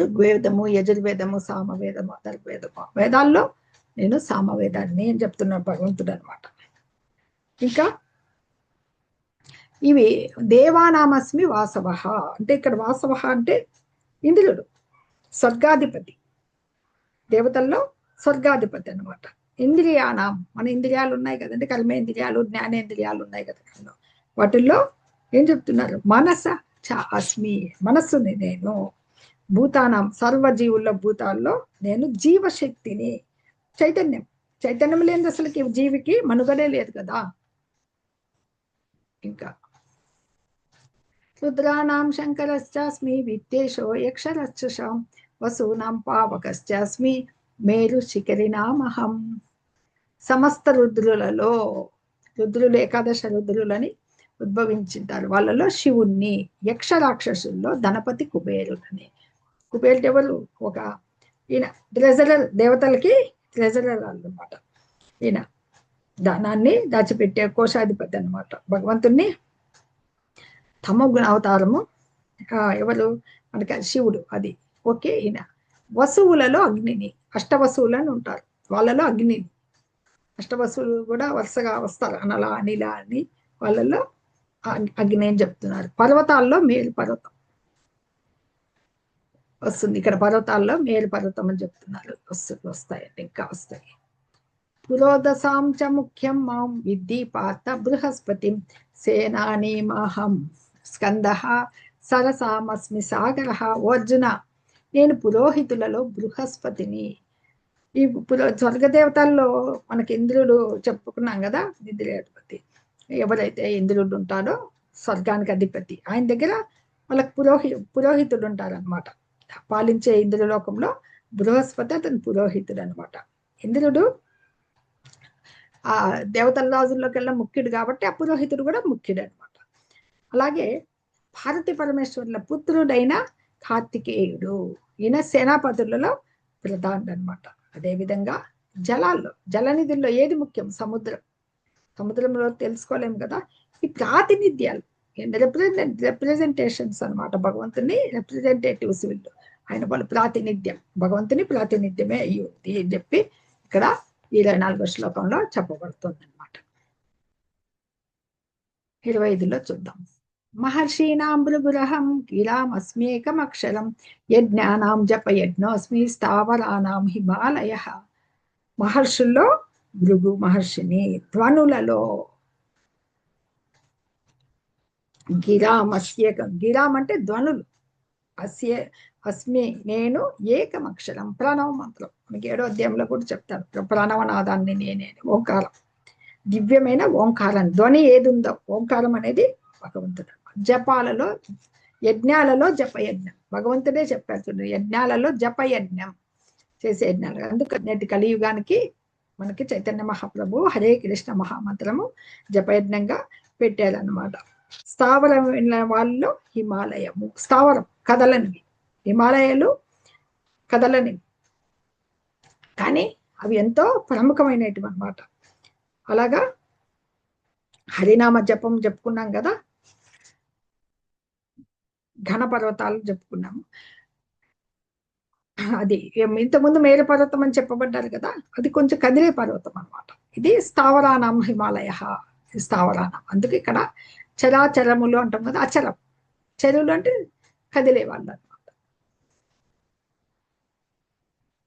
ఋగ్వేదము, యజుర్వేదము, సామవేదము, అథర్వవేదము. వేదాల్లో నేను సామవేదాన్ని అని చెప్తున్నాను భగవంతుడు అనమాట. ఇంకా ఇవి దేవానామస్మి వాసవ అంటే, ఇక్కడ వాసవ అంటే ఇంద్రుడు, స్వర్గాధిపతి, దేవతల్లో స్వర్గాధిపతి అనమాట ఇంద్రియాణం, మన ఇంద్రియాలు ఉన్నాయి కదండి, కర్మేంద్రియాలు జ్ఞానేంద్రియాలు ఉన్నాయి కదా, వాటిల్లో ఏం చెప్తున్నారు, మనస చ అస్మి, మనస్సుని నేను, భూతానం సర్వజీవుల్లో భూతాల్లో నేను జీవశక్తిని, చైతన్యం, చైతన్యం లేని అసలుకి జీవికి మనుగడే లేదు కదా. ఇంకా రుద్రాణం శంకరశ్చాస్మి విద్యేషో యక్షరక్షసాం వసూనాం పావకశ్చాస్మి మేరు శిఖరినామహం. సమస్త రుద్రులలో, రుద్రులు ఏకాదశ రుద్రులని ఉద్భవించింటారు, వాళ్ళలో శివుణ్ణి, యక్ష రాక్షసుల్లో ధనపతి కుబేరులని. కుబేరుడు ఎవరు, ఒక ఈయన ట్రెజరర్, దేవతలకి ట్రెజరర్ అన్నమాట. ఈయన ధనాన్ని దాచిపెట్టే కోశాధిపతి అన్నమాట. భగవంతుణ్ణి తమ గుణ అవతారము ఎవరు మనకి శివుడు, అది ఓకే. ఈయన వసువులలో అగ్నిని, అష్టవసువులని ఉంటారు, వాళ్ళలో అగ్నిని, అష్టవసువులు కూడా వరుసగా వస్తారు, అనలా అనిల అని, వాళ్ళలో అగ్ని అని చెప్తున్నారు. పర్వతాల్లో మేలు పర్వతం వస్తుంది, ఇక్కడ పర్వతాల్లో మేలు పర్వతం అని చెప్తున్నారు, వస్తాయండి, ఇంకా వస్తాయి. పురోదసాం చ ముఖ్యం మాం విద్ధి పార్థ బృహస్పతిం సేనానీమహం స్కంద సరసామస్మి సాగర. ఓ అర్జున, నేను పురోహితులలో బృహస్పతిని. ఈ స్వర్గదేవతల్లో మనకి ఇంద్రుడు చెప్పుకున్నాం కదా, ఇంద్రియాధిపతి, ఎవరైతే ఇంద్రుడు ఉంటాడో స్వర్గానికి అధిపతి, ఆయన దగ్గర వాళ్ళకి పురోహితుడు ఉంటారనమాట. పాలించే ఇంద్రలోకంలో బృహస్పతి అతను పురోహితుడు అనమాట. ఇంద్రుడు ఆ దేవతల రాజుల్లోకెల్లా ముఖ్యుడు కాబట్టి ఆ పురోహితుడు కూడా ముఖ్యుడు అనమాట. అలాగే పార్వతీ పరమేశ్వరుల పుత్రుడైన కార్తికేయుడు, ఈయన సేనాపతులలో ప్రధానుడు అనమాట. అదేవిధంగా జలాల్లో, జలనిధుల్లో ఏది ముఖ్యం, సముద్రం. సముద్రంలో తెలుసుకోలేము కదా, ఈ ప్రాతినిధ్యాలు, రిప్రజెంటేషన్స్ అనమాట, భగవంతుని రిప్రజెంటేటివ్స్ వీళ్ళు. ఆయన వాళ్ళు ప్రాతినిధ్యం, భగవంతుని ప్రాతినిధ్యమే అయ్యింది అని చెప్పి ఇక్కడ 24వ శ్లోకంలో చెప్పబడుతుంది అనమాట. 25లో చూద్దాం. మహర్షీణాం భృగురహం గిరామస్మేకమక్షరం యజ్ఞానాం జప యజ్ఞోస్మి స్థావరానాం హిమాలయ. మహర్షుల్లో భృగు మహర్షిని, ధ్వనులలో గిరామస్యేకం, గిరామ్ అంటే ధ్వనులు, అస్మి నేను, ఏకమక్షరం ప్రణవ మంత్రం, మనకి 7వ అధ్యాయంలో కూడా చెప్తారు, ప్రణవనాదాన్ని నేనే, ఓంకారం, దివ్యమైన ఓంకారం, ధ్వని ఏది ఉందో ఓంకారం అనేది భగవంతుడు. జపాలలో, యజ్ఞాలలో జపయజ్ఞం, భగవంతుడే చెప్పారు చూడండి, యజ్ఞాలలో జపయజ్ఞం చేసే యజ్ఞాలు. అందుకు నేటి కలియుగానికి మనకి చైతన్య మహాప్రభు హరే కృష్ణ మహామంత్రము జపయజ్ఞంగా పెట్టారనమాట. స్థావరమైన వాళ్ళు హిమాలయము, స్థావరం కదలనివి, హిమాలయాలు కదలనివి, కానీ అవి ఎంతో ప్రముఖమైనవి అనమాట. అలాగా హరినామ జపం చెప్పుకున్నాం కదా, ఘన పర్వతాలు చెప్పుకున్నాము. అది ఇంతకుముందు మేరు పర్వతం అని చెప్పబడ్డారు కదా, అది కొంచెం కదిలే పర్వతం అనమాట. ఇది స్థావరానం హిమాలయ, స్థావరానం. అందుకే ఇక్కడ చరాచరములు అంటాం కదా, అచరం, చెరువులు అంటే కదిలే వాళ్ళు అనమాట.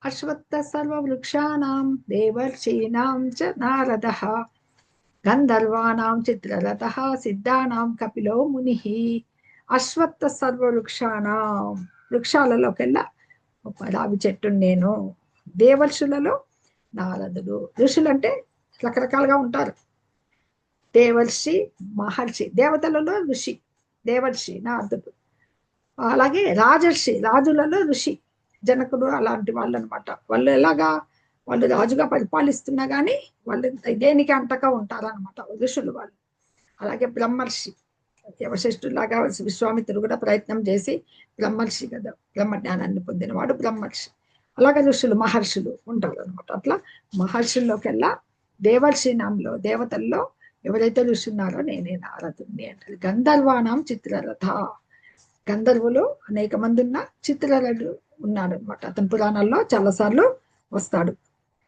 అశ్వత్థ సర్వవృక్షాణం దేవర్షీణాం చ నారదః గంధర్వాణాం చిత్రరథః సిద్ధానాం కపిలో ముని. అశ్వత్థ సర్వవృక్షాణం, వృక్షాలలోకెల్లా రావి చెట్టు నేను. దేవర్షులలో నారదుడు, ఋషులు అంటే రకరకాలుగా ఉంటారు, దేవర్షి మహర్షి, దేవతలలో ఋషి, దేవర్షి నారదుడు. అలాగే రాజర్షి, రాజులలో ఋషి, జనకుడు అలాంటి వాళ్ళు అనమాట. వాళ్ళు ఎలాగా, వాళ్ళు రాజుగా పరిపాలిస్తున్నా కానీ వాళ్ళు దేనికి అంటగా ఉంటారనమాట, ఋషులు వాళ్ళు. అలాగే బ్రహ్మర్షి, వశిష్ఠులాగా విశ్వామిత్రుడు కూడా ప్రయత్నం చేసి బ్రహ్మర్షి కదా, బ్రహ్మ జ్ఞానాన్ని పొందినవాడు బ్రహ్మర్షి. అలాగే ఋషులు మహర్షులు ఉంటారు అనమాట. అట్లా మహర్షుల్లోకెల్లా దేవర్షి నామంలో, దేవతల్లో ఎవరైతే ఋషి ఉన్నారో నేనే నారదుని అంటారు. గంధర్వానాం చిత్రరథ, గంధర్వులు అనేక మంది ఉన్న చిత్రరథుడు ఉన్నాడు అనమాట. అతని పురాణాల్లో చాలాసార్లు వస్తాడు.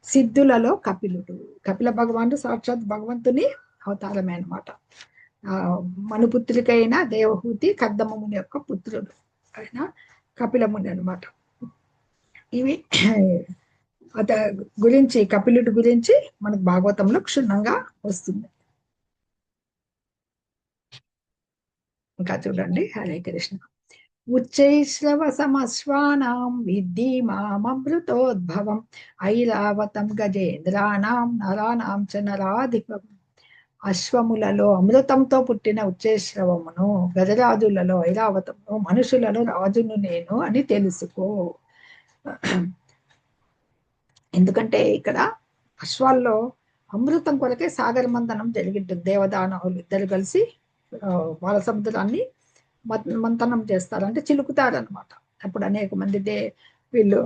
సిద్ధులలో కపిలుడు, కపిల భగవానుడు సాక్షాత్ భగవంతుని అవతారమే అనమాట. మనుపుత్రికైన దేవహూతి కర్దమముని యొక్క పుత్రుడు ఆయన కపిలముని అనమాట. ఇవి అత గురించి, కపిలుడి గురించి మనకు భాగవతంలో క్షుణ్ణంగా వస్తుంది. ఇంకా చూడండి. హరే కృష్ణ. ఉచ్చైశ్రవ సమశ్వానాం విద్ధి మామృతోద్భవం ఐరావతం గజేంద్రానాం నరానాం చ నరాధిపం. అశ్వములలో అమృతంతో పుట్టిన ఉచ్చేశ్రవమును, గజరాజులలో ఐరావతమును, మనుషులలో రాజును నేను అని తెలుసుకో. ఎందుకంటే ఇక్కడ అశ్వాల్లో అమృతం కొరకే సాగర మంథనం జరిగింటుంది. దేవదానవులు ఇద్దరు కలిసి పాల సముద్రాన్ని మంథనం చేస్తారు, అంటే చిలుకుతారనమాట. అప్పుడు అనేక మంది వీళ్ళు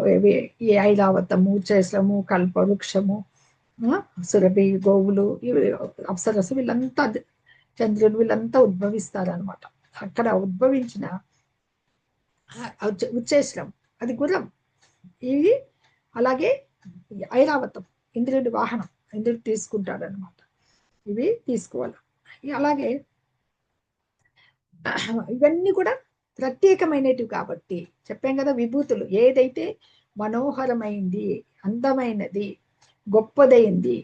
ఈ ఐరావతము, ఉచ్చేశ్రము, కల్పవృక్షము, సురభి, గోవులు, అప్సరసు, వీళ్ళంతా చంద్రులు, వీళ్ళంతా ఉద్భవిస్తారనమాట. అక్కడ ఉద్భవించిన ఉచ్చేశ్రం అది గుర్రం, ఇది అలాగే ఐరావతం ఇంద్రుడి వాహనం, ఇంద్రుడు తీసుకుంటాడనమాట. ఇవి తీసుకోవాలి. అలాగే ఇవన్నీ కూడా ప్రత్యేకమైనవి కాబట్టి చెప్పాం కదా, విభూతులు ఏదైతే మనోహరమైంది, అందమైనది, గొప్పదైంది,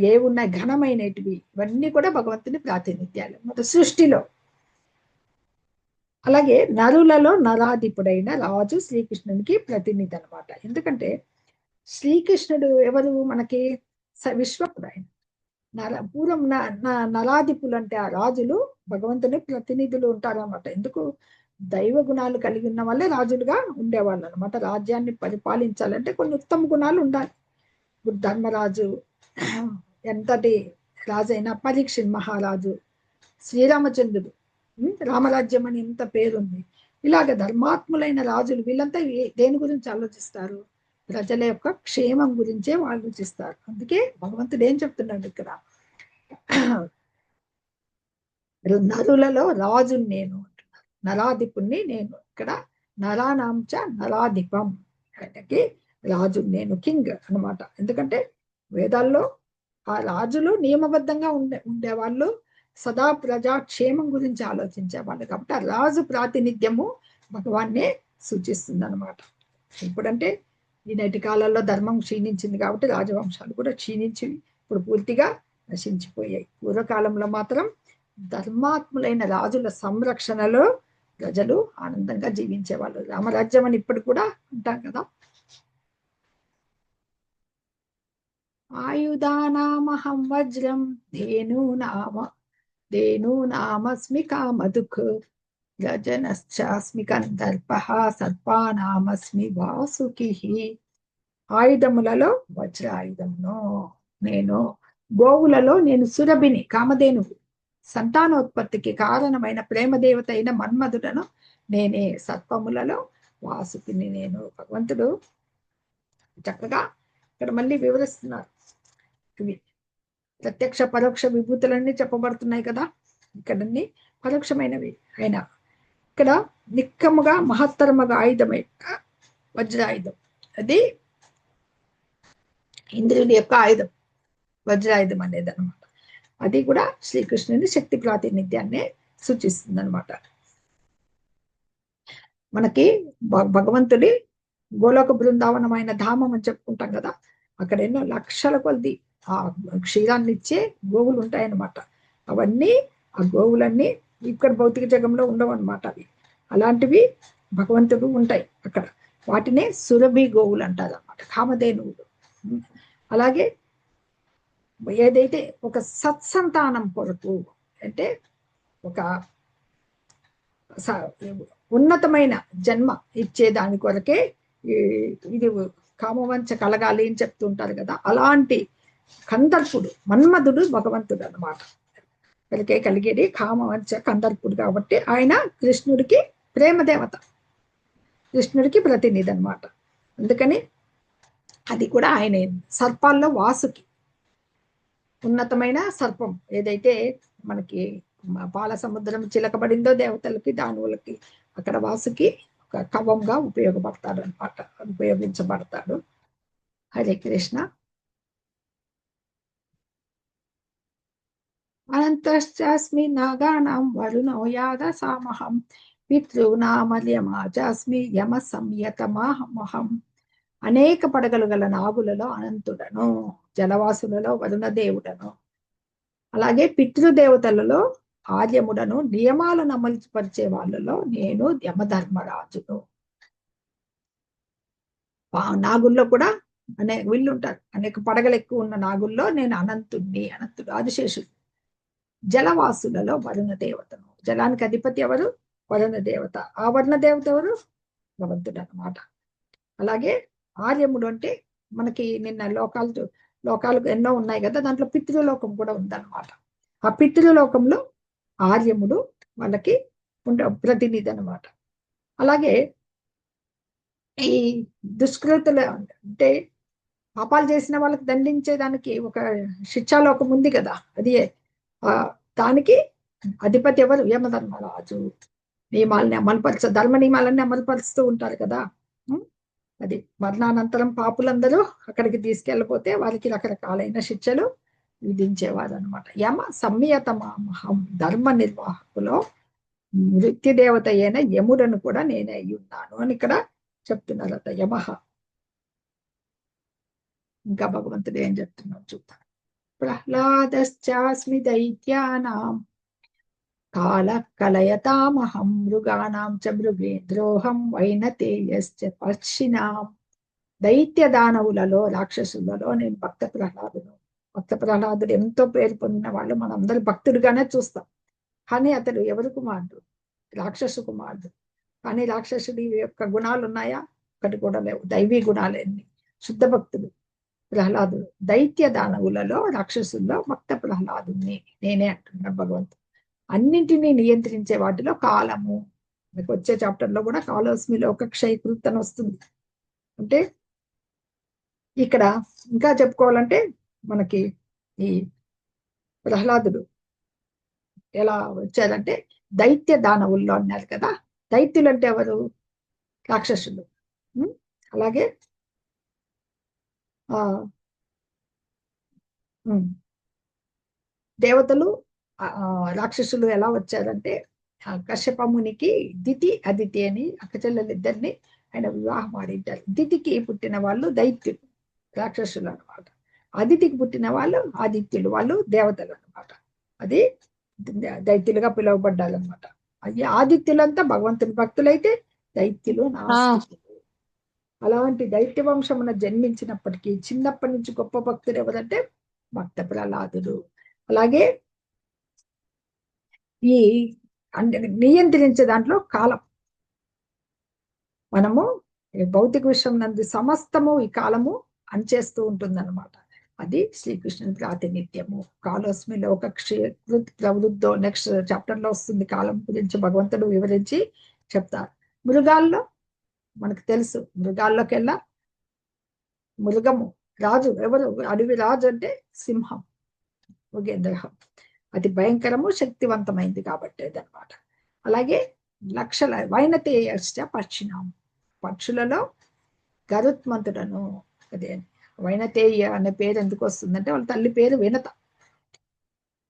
ఏ ఉన్నాయి ఘనమైనటివి, ఇవన్నీ కూడా భగవంతుని ప్రాతినిధ్యాలు మన సృష్టిలో. అలాగే నరులలో నరాధిపుడైన రాజు శ్రీకృష్ణునికి ప్రతినిధి అనమాట. ఎందుకంటే శ్రీకృష్ణుడు ఎవరు మనకి? విశ్వపురాయన. పూర్వం నరాధిపులు అంటే ఆ రాజులు భగవంతుని ప్రతినిధులు ఉంటారన్నమాట. ఎందుకు? దైవ గుణాలు కలిగి ఉన్న వాళ్ళే రాజులుగా ఉండేవాళ్ళు అనమాట. రాజ్యాన్ని పరిపాలించాలంటే కొన్ని ఉత్తమ గుణాలు ఉండాలి. ఇప్పుడు ధర్మరాజు ఎంతటి రాజైనా, పరీక్షిత్ మహారాజు, శ్రీరామచంద్రుడు, రామరాజ్యం అని ఎంత పేరుంది. ఇలాగ ధర్మాత్ములైన రాజులు వీళ్ళంతా దేని గురించి ఆలోచిస్తారు? ప్రజల యొక్క క్షేమం గురించే ఆలోచిస్తారు. అందుకే భగవంతుడు ఏం చెప్తున్నాడు ఇక్కడ? నరులలో రాజు నేను అంటున్నారు, నరాధిపుణ్ణి నేను. ఇక్కడ నరానాంచ నరాధిపం, ఆయనకి రాజు నేను, కింగ్ అనమాట. ఎందుకంటే వేదాల్లో ఆ రాజులు నియమబద్ధంగా ఉండేవాళ్ళు, సదా ప్రజాక్షేమం గురించి ఆలోచించేవాళ్ళు. కాబట్టి ఆ రాజు ప్రాతినిధ్యము భగవాన్నే సూచిస్తుంది అనమాట. ఇప్పుడంటే ఈనాటి కాలంలో ధర్మం క్షీణించింది కాబట్టి రాజవంశాలు కూడా క్షీణించి ఇప్పుడు పూర్తిగా నశించిపోయాయి. పూర్వకాలంలో మాత్రం ధర్మాత్ములైన రాజుల సంరక్షణలో ప్రజలు ఆనందంగా జీవించేవాళ్ళు. రామరాజ్యం అని ఇప్పుడు కూడా అంటాం కదా. ఆయుధానామహం వజ్రం ధేనూనామస్మి కామధుక్ గజనశ్చాస్మి కందర్పః సర్పానామస్మి వాసుకి. ఆయుధములలో వజ్రాయుధమును నేను, గోవులలో నేను సురభిని, కామధేనువు, సంతానోత్పత్తికి కారణమైన ప్రేమదేవత అయిన మన్మధుడను నేనే, సర్పములలో వాసుకిని నేను. భగవంతుడు చక్కగా ఇక్కడ మళ్ళీ వివరిస్తున్నారు. ఇవి ప్రత్యక్ష పరోక్ష విభూతులన్నీ చెప్పబడుతున్నాయి కదా. ఇక్కడన్నీ పరోక్షమైనవి. అయినా ఇక్కడ నిక్కముగా మహత్తరముగా ఆయుధమై వజ్రాయుధం, అది ఇంద్రుడి యొక్క ఆయుధం, వజ్రాయుధం అనేది అనమాట. అది కూడా శ్రీకృష్ణుని శక్తి ప్రాతినిధ్యాన్ని సూచిస్తుంది అనమాట. మనకి భగవంతుడి గోలోక బృందావనమైన ధామం అని చెప్పుకుంటాం కదా. అక్కడ ఎన్నో లక్షల కొద్ది ఆ క్షీరాన్ని ఇచ్చే గోవులు ఉంటాయన్నమాట. అవన్నీ ఆ గోవులన్నీ ఇక్కడ భౌతిక జగంలో ఉండవు అనమాట. అవి అలాంటివి భగవంతుడు ఉంటాయి అక్కడ. వాటినే సురభి గోవులు అంటారు అనమాట, కామధేనువులు. అలాగే ఏదైతే ఒక సత్సంతానం కొరకు, అంటే ఒక ఉన్నతమైన జన్మ ఇచ్చే దాని కొరకే ఇది కామవంచ కలగాలి అని చెప్తుంటారు కదా. అలాంటి కందర్పుడు మన్మధుడు భగవంతుడు అనమాట. వీళ్ళకే కలిగేది కామవంచ కందర్పుడు కాబట్టి ఆయన కృష్ణుడికి ప్రేమదేవత, కృష్ణుడికి ప్రతినిధి అనమాట. అందుకని అది కూడా ఆయన. సర్పాల్లో వాసుకి, ఉన్నతమైన సర్పం ఏదైతే మనకి పాల సముద్రం చిలకబడిందో దేవతలకి, దానువులకి, అక్కడ వాసుకి ఒక కవంగా ఉపయోగపడతాడు అనమాట, ఉపయోగించబడతాడు. హరే కృష్ణ. అనంతశ్చాస్మి నాగానాం వరుణో యాదసామహం పితృనామల్యమాచాస్మి యమ సంయతమాహమహం. అనేక పడగలు గల నాగులలో అనంతుడను, జలవాసులలో వరుణదేవుడను, అలాగే పితృదేవతలలో ఆర్యముడను, నియమాలను అమలుపరిచే వాళ్ళలో నేను యమధర్మరాజును. నాగుల్లో కూడా వీళ్ళు ఉంటారు, అనేక పడగలు ఎక్కువ ఉన్న నాగుల్లో నేను అనంతుడు ఆదిశేషుడు. జలవాసులలో వరుణ దేవతను, జలానికి అధిపతి ఎవరు? వరుణ దేవత. ఆ వరుణ దేవత ఎవరు? భగవంతుడు అనమాట. అలాగే ఆర్యముడు అంటే మనకి నిన్న లోకాలు ఎన్నో ఉన్నాయి కదా, దాంట్లో పితృలోకం కూడా ఉందన్నమాట. ఆ పితృలోకంలో ఆర్యముడు వాళ్ళకి ప్రతినిధి అనమాట. అలాగే ఈ దుష్కృతులు అంటే పాపాలు చేసిన వాళ్ళకి దండించేదానికి ఒక శిక్షాలోకం ఉంది కదా, అది దానికి అధిపతి ఎవరు? యమధర్మరాజు. నియమాలని ధర్మ నియమాలన్నీ అమలుపరుస్తూ ఉంటారు కదా. అది మరణానంతరం పాపులందరూ అక్కడికి తీసుకెళ్ళిపోతే వారికి రకరకాలైన శిక్షలు విధించేవారు అనమాట. యమ సంయతమహం, ధర్మ నిర్వాహకులో మృత్యుదేవత అయిన యముడను కూడా నేనే అయి ఉన్నాను అని ఇక్కడ చెప్తున్నారట యమహ. ఇంకా భగవంతుడు ఏం చెప్తున్నాడు చూద్దాం. ప్రహ్లాదశ్చాస్మి దైత్యానాం కాల కలయతామహం, మృగాణాం చ మృగేంద్రోహం వైనతేయశ్చ పక్షిణాం. దైత్య దానవులలో రాక్షసులలో నేను భక్త ప్రహ్లాదును. భక్త ప్రహ్లాదుడు ఎంతో పేరు పొందిన వాళ్ళు మనందరూ భక్తుడిగానే చూస్తాం, కానీ అతడు ఎవరు కుమారుడు? రాక్షసు కుమారుడు. కానీ రాక్షసుడి యొక్క గుణాలు ఉన్నాయా? ఒకటి కూడా లేవు. దైవీ గుణాలేన్ని. శుద్ధ భక్తుడు ప్రహ్లాదుడు. దైత్య దానవులలో రాక్షసుల్లో భక్త ప్రహ్లాదుని నేనే అంటున్నాడు భగవంతుడు. అన్నింటినీ నియంత్రించే వాటిలో కాలము, మీకు వచ్చే చాప్టర్ లో కూడా కాలోస్మి లోక క్షయకృత్ అని వస్తుంది. అంటే ఇక్కడ ఇంకా చెప్పుకోవాలంటే మనకి ఈ ప్రహ్లాదుడు ఎలా వచ్చారంటే దైత్య దానవుల్లో అన్నారు కదా. దైత్యులు అంటే ఎవరు? రాక్షసులు. అలాగే దేవతలు రాక్షసులు ఎలా వచ్చారంటే కశ్యపమునికి దితి అదితి అని అక్కచెల్లెలిద్దరిని ఆయన వివాహం ఆడింటారు. దితికి పుట్టిన వాళ్ళు దైత్యులు, రాక్షసులు అనమాట. అదితికి పుట్టిన వాళ్ళు ఆదిత్యులు, వాళ్ళు దేవతలు అనమాట. అది దైత్యులుగా పిలువబడ్డారనమాట. అది ఆదిత్యులంతా భగవంతుని భక్తులైతే దైత్యులు నాస్తికులు. అలాంటి దైత్య వంశమున జన్మించినప్పటికీ చిన్నప్పటి నుంచి గొప్ప భక్తులు ఎవరంటే భక్త ప్రహ్లాదుడు. అలాగే ఈ నియంత్రించే దాంట్లో కాలం, మనము భౌతిక విషయం నందు సమస్తము ఈ కాలము అంచేస్తూ ఉంటుందన్నమాట. అది శ్రీకృష్ణుని ప్రాతినిధ్యము. కాలోస్మి లోక క్షయకృత్ ప్రవృద్ధో నెక్స్ట్ చాప్టర్ లో వస్తుంది. కాలం గురించి భగవంతుడు వివరించి చెప్తారు. మృగాల్లో మనకు తెలుసు, మృగాల్లోకెల్లా మృగము రాజు ఎవరు? అడవి రాజు అంటే సింహం, మృగేంద్రహం. అతి భయంకరము, శక్తివంతమైంది కాబట్టి అదనమాట. అలాగే లక్షల వైనతేయశ్చ పక్షిణాం, పక్షులలో గరుత్మంతుడను. అదే వైనతేయ అనే పేరు ఎందుకు వస్తుందంటే వాళ్ళ తల్లి పేరు వినత.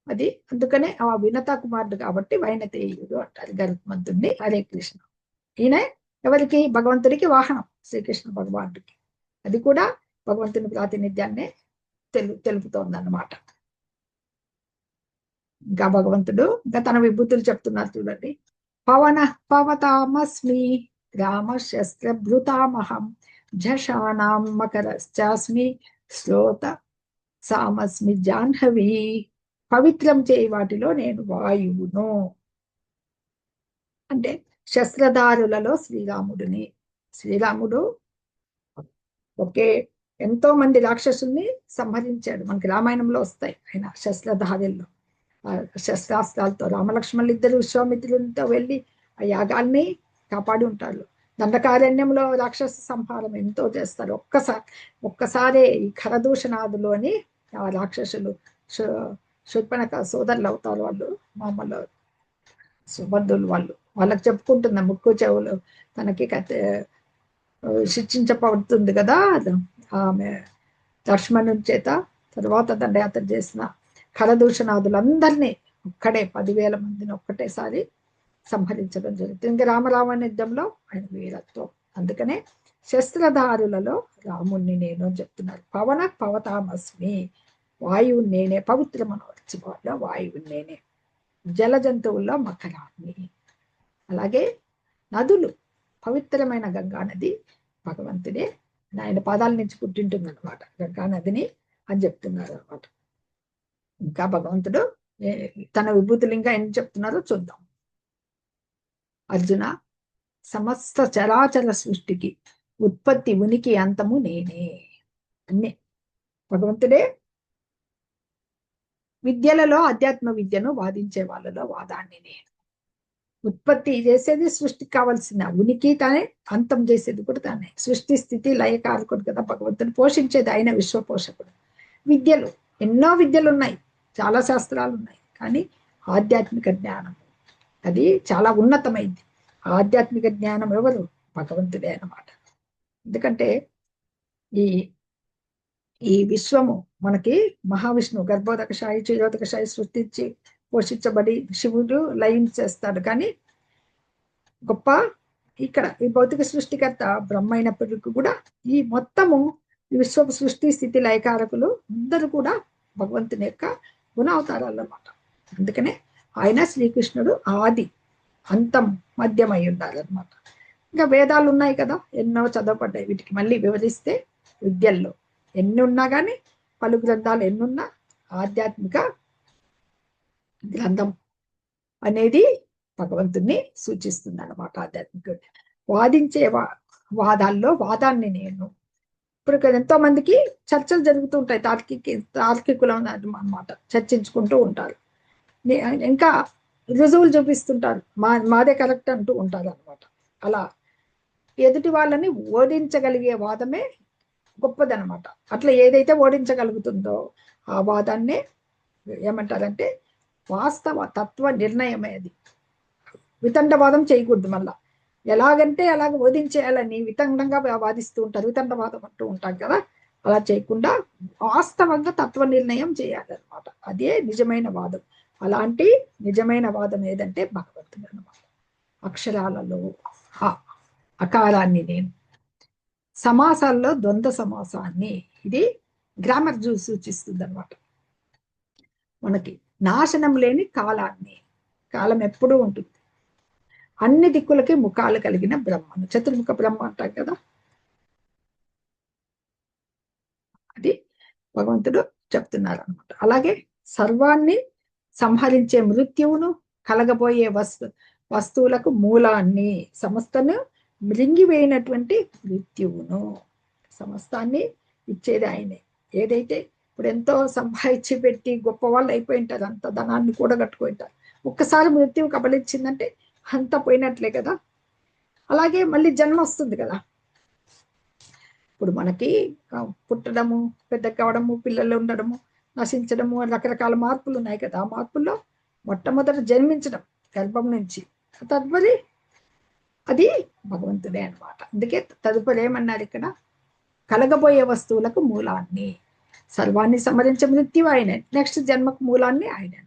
అది అందుకనే ఆ వినత కుమారుడు కాబట్టి వైనతేయుడు అంటారు గరుత్మంతుడిని. హరే కృష్ణ. ఈయన ఎవరికి? భగవంతుడికి వాహనం, శ్రీకృష్ణ భగవానుడికి. అది కూడా భగవంతుని ప్రాతినిధ్యాన్ని తెలుపుతోందన్నమాట. ఇంకా భగవంతుడు ఇంకా తన విభూతులు చెప్తున్నారు చూడండి. పవన పవతామస్మి రామ శస్త్రభృతామహం, జషానాం మకరశ్చాస్మి శ్రోత సామస్మి జాహ్నవి. పవిత్రం చేయి వాటిలో నేను వాయువును. అంటే శస్త్రధారులలో శ్రీరాముడిని. శ్రీరాముడు ఒకే ఎంతో మంది రాక్షసుల్ని సంహరించాడు. మనకి రామాయణంలో వస్తాయి ఆయన శస్త్రధారుల్లో. శస్త్రాస్త్రాలతో రామలక్ష్మణులు ఇద్దరు విశ్వామిత్రులతో వెళ్ళి ఆ యాగాల్ని కాపాడి ఉంటారు. దండకారణ్యంలో రాక్షస సంహారం ఎంతో చేస్తారు. ఒక్కసారి ఈ ఖరదూషణాదులు అని ఆ రాక్షసులు శూర్పణఖ సోదరులు అవుతారు. వాళ్ళు మామూలు సుబంధువులు. వాళ్ళకి చెప్పుకుంటున్న ముక్కు చెవులు తనకి శిక్షించబడుతుంది కదా ఆమె లక్ష్మణుని చేత. తర్వాత దండయాత్ర చేసిన ఖరదూషణాదులందరినీ ఒక్కడే 10,000 మందిని ఒక్కటేసారి సంహరించడం జరుగుతుంది. ఇంకా రామరావణ యుద్ధంలో ఆయన వీరత్వం. అందుకనే శస్త్రధారులలో రాముణ్ణి నేను అని చెప్తున్నారు. పవన పవతామస్మి, వాయువు నేనే, పవిత్రమనవచ్చు వాళ్ళ వాయువు నేనే, జల జంతువుల్లో మకరాన్ని. అలాగే నదులు, పవిత్రమైన గంగా నది భగవంతుడే, ఆయన పాదాల నుంచి పుట్టింటుంది అనమాట గంగా నదిని అని చెప్తున్నారు అనమాట. ఇంకా భగవంతుడు తన విభూతులు ఇంకా ఏం చెప్తున్నారో చూద్దాం. అర్జున, సమస్త చరాచర సృష్టికి ఉత్పత్తి, ఉనికి, అంతము నేనే. అన్నీ భగవంతుడే. విద్యలలో ఆధ్యాత్మ విద్యను వాదించే వాళ్ళలో వాదాన్ని నేను. ఉత్పత్తి చేసేది సృష్టికి కావాల్సిన ఉనికి తానే, అంతం చేసేది కూడా తానే. సృష్టి స్థితి లయకారకుడు కదా భగవంతుడు, పోషించేది ఆయన విశ్వ పోషకుడు. విద్యలు, ఎన్నో విద్యలు ఉన్నాయి, చాలా శాస్త్రాలు ఉన్నాయి, కానీ ఆధ్యాత్మిక జ్ఞానం అది చాలా ఉన్నతమైంది. ఆధ్యాత్మిక జ్ఞానం ఎవరు? భగవంతుడే అన్నమాట. ఎందుకంటే ఈ ఈ విశ్వము మనకి మహావిష్ణువు గర్భోదకశాయి క్షీరోదకశాయి సృష్టించి పోషించబడి శివుడు లయించేస్తాడు. కానీ గొప్ప ఇక్కడ ఈ భౌతిక సృష్టికర్త బ్రహ్మ అయినప్పటికీ కూడా ఈ మొత్తము ఈ విశ్వ సృష్టి స్థితి లయకారకులు అందరూ కూడా భగవంతుని యొక్క గుణ అవతారాలు అన్నమాట. అందుకనే ఆయన శ్రీకృష్ణుడు ఆది అంతం మధ్యమై ఉండాలన్నమాట. ఇంకా వేదాలు ఉన్నాయి కదా, ఎన్నో చదవబడ్డాయి. వీటికి మళ్ళీ వివరిస్తే విద్యల్లో ఎన్ని ఉన్నా కానీ, పలు గ్రంథాలు ఎన్నున్నా ఆధ్యాత్మిక గ్రంథం అనేది భగవంతుణ్ణి సూచిస్తుంది అన్నమాట. ఆధ్యాత్మిక వాదించే వాదాల్లో వాదాన్ని నేను. ఇప్పుడు ఎంతో మందికి చర్చలు జరుగుతూ ఉంటాయి, తార్కికులం అన్నమాట, చర్చించుకుంటూ ఉంటారు. ఇంకా రుజువులు చూపిస్తుంటారు, మాదే కరెక్ట్ అంటూ ఉంటారు అనమాట. అలా ఎదుటి వాళ్ళని ఓడించగలిగే వాదమే గొప్పదనమాట. అట్లా ఏదైతే ఓడించగలుగుతుందో ఆ వాదాన్నే ఏమంటారంటే వాస్తవ తత్వ నిర్ణయమే. అది వితండవాదం చేయకూడదు. మళ్ళా ఎలాగంటే అలాగ ఓదించేయాలని వితండంగా వాదిస్తూ ఉంటారు, వితండవాదం అంటూ ఉంటాం కదా, అలా చేయకుండా వాస్తవంగా తత్వ నిర్ణయం చేయాలన్నమాట. అదే నిజమైన వాదం. అలాంటి నిజమైన వాదం ఏదంటే భగవంతుడు అన్నమాట. అక్షరాలలో అకారాన్ని నేను, సమాసాల్లో ద్వంద్వ సమాసాన్ని, ఇది గ్రామర్ సూచిస్తుంది అనమాట. మనకి నాశనం లేని కాలాన్ని, కాలం ఎప్పుడూ ఉంటుంది. అన్ని దిక్కులకి ముఖాలు కలిగిన బ్రహ్మను, చతుర్ముఖ బ్రహ్మ అంటాం కదా, అది భగవంతుడు చెప్తున్నారు అనమాట. అలాగే సర్వాన్ని సంహరించే మృత్యువును, కలగబోయే వస్తువులకు మూలాన్ని, సమస్తను మృంగివేయినటువంటి మృత్యువును, సమస్తాన్ని ఇచ్చేది ఆయనే. ఏదైతే ఇప్పుడు ఎంతో సంపాదించి పెట్టి గొప్ప వాళ్ళు అయిపోయి ఉంటారు, అంత ధనాన్ని కూడా కట్టుకుని ఉంటారు, ఒక్కసారి మృత్యువు కబలిచ్చిందంటే అంతా పోయినట్లే కదా. అలాగే మళ్ళీ జన్మ వస్తుంది కదా. ఇప్పుడు మనకి పుట్టడము, పెద్ద కావడము, పిల్లలు ఉండడము, నశించడము, రకరకాల మార్పులు ఉన్నాయి కదా. ఆ మార్పుల్లో మొట్టమొదట జన్మించడం గర్భం నుంచి, తదుపరి అది భగవంతుడే అనమాట. అందుకే తదుపరి ఏమన్నారు ఇక్కడ, కలగబోయే వస్తువులకు మూలాన్ని, సర్వాన్ని సంహరించే మృత్యు ఆయనే, నెక్స్ట్ జన్మకు మూలాన్ని ఆయనే.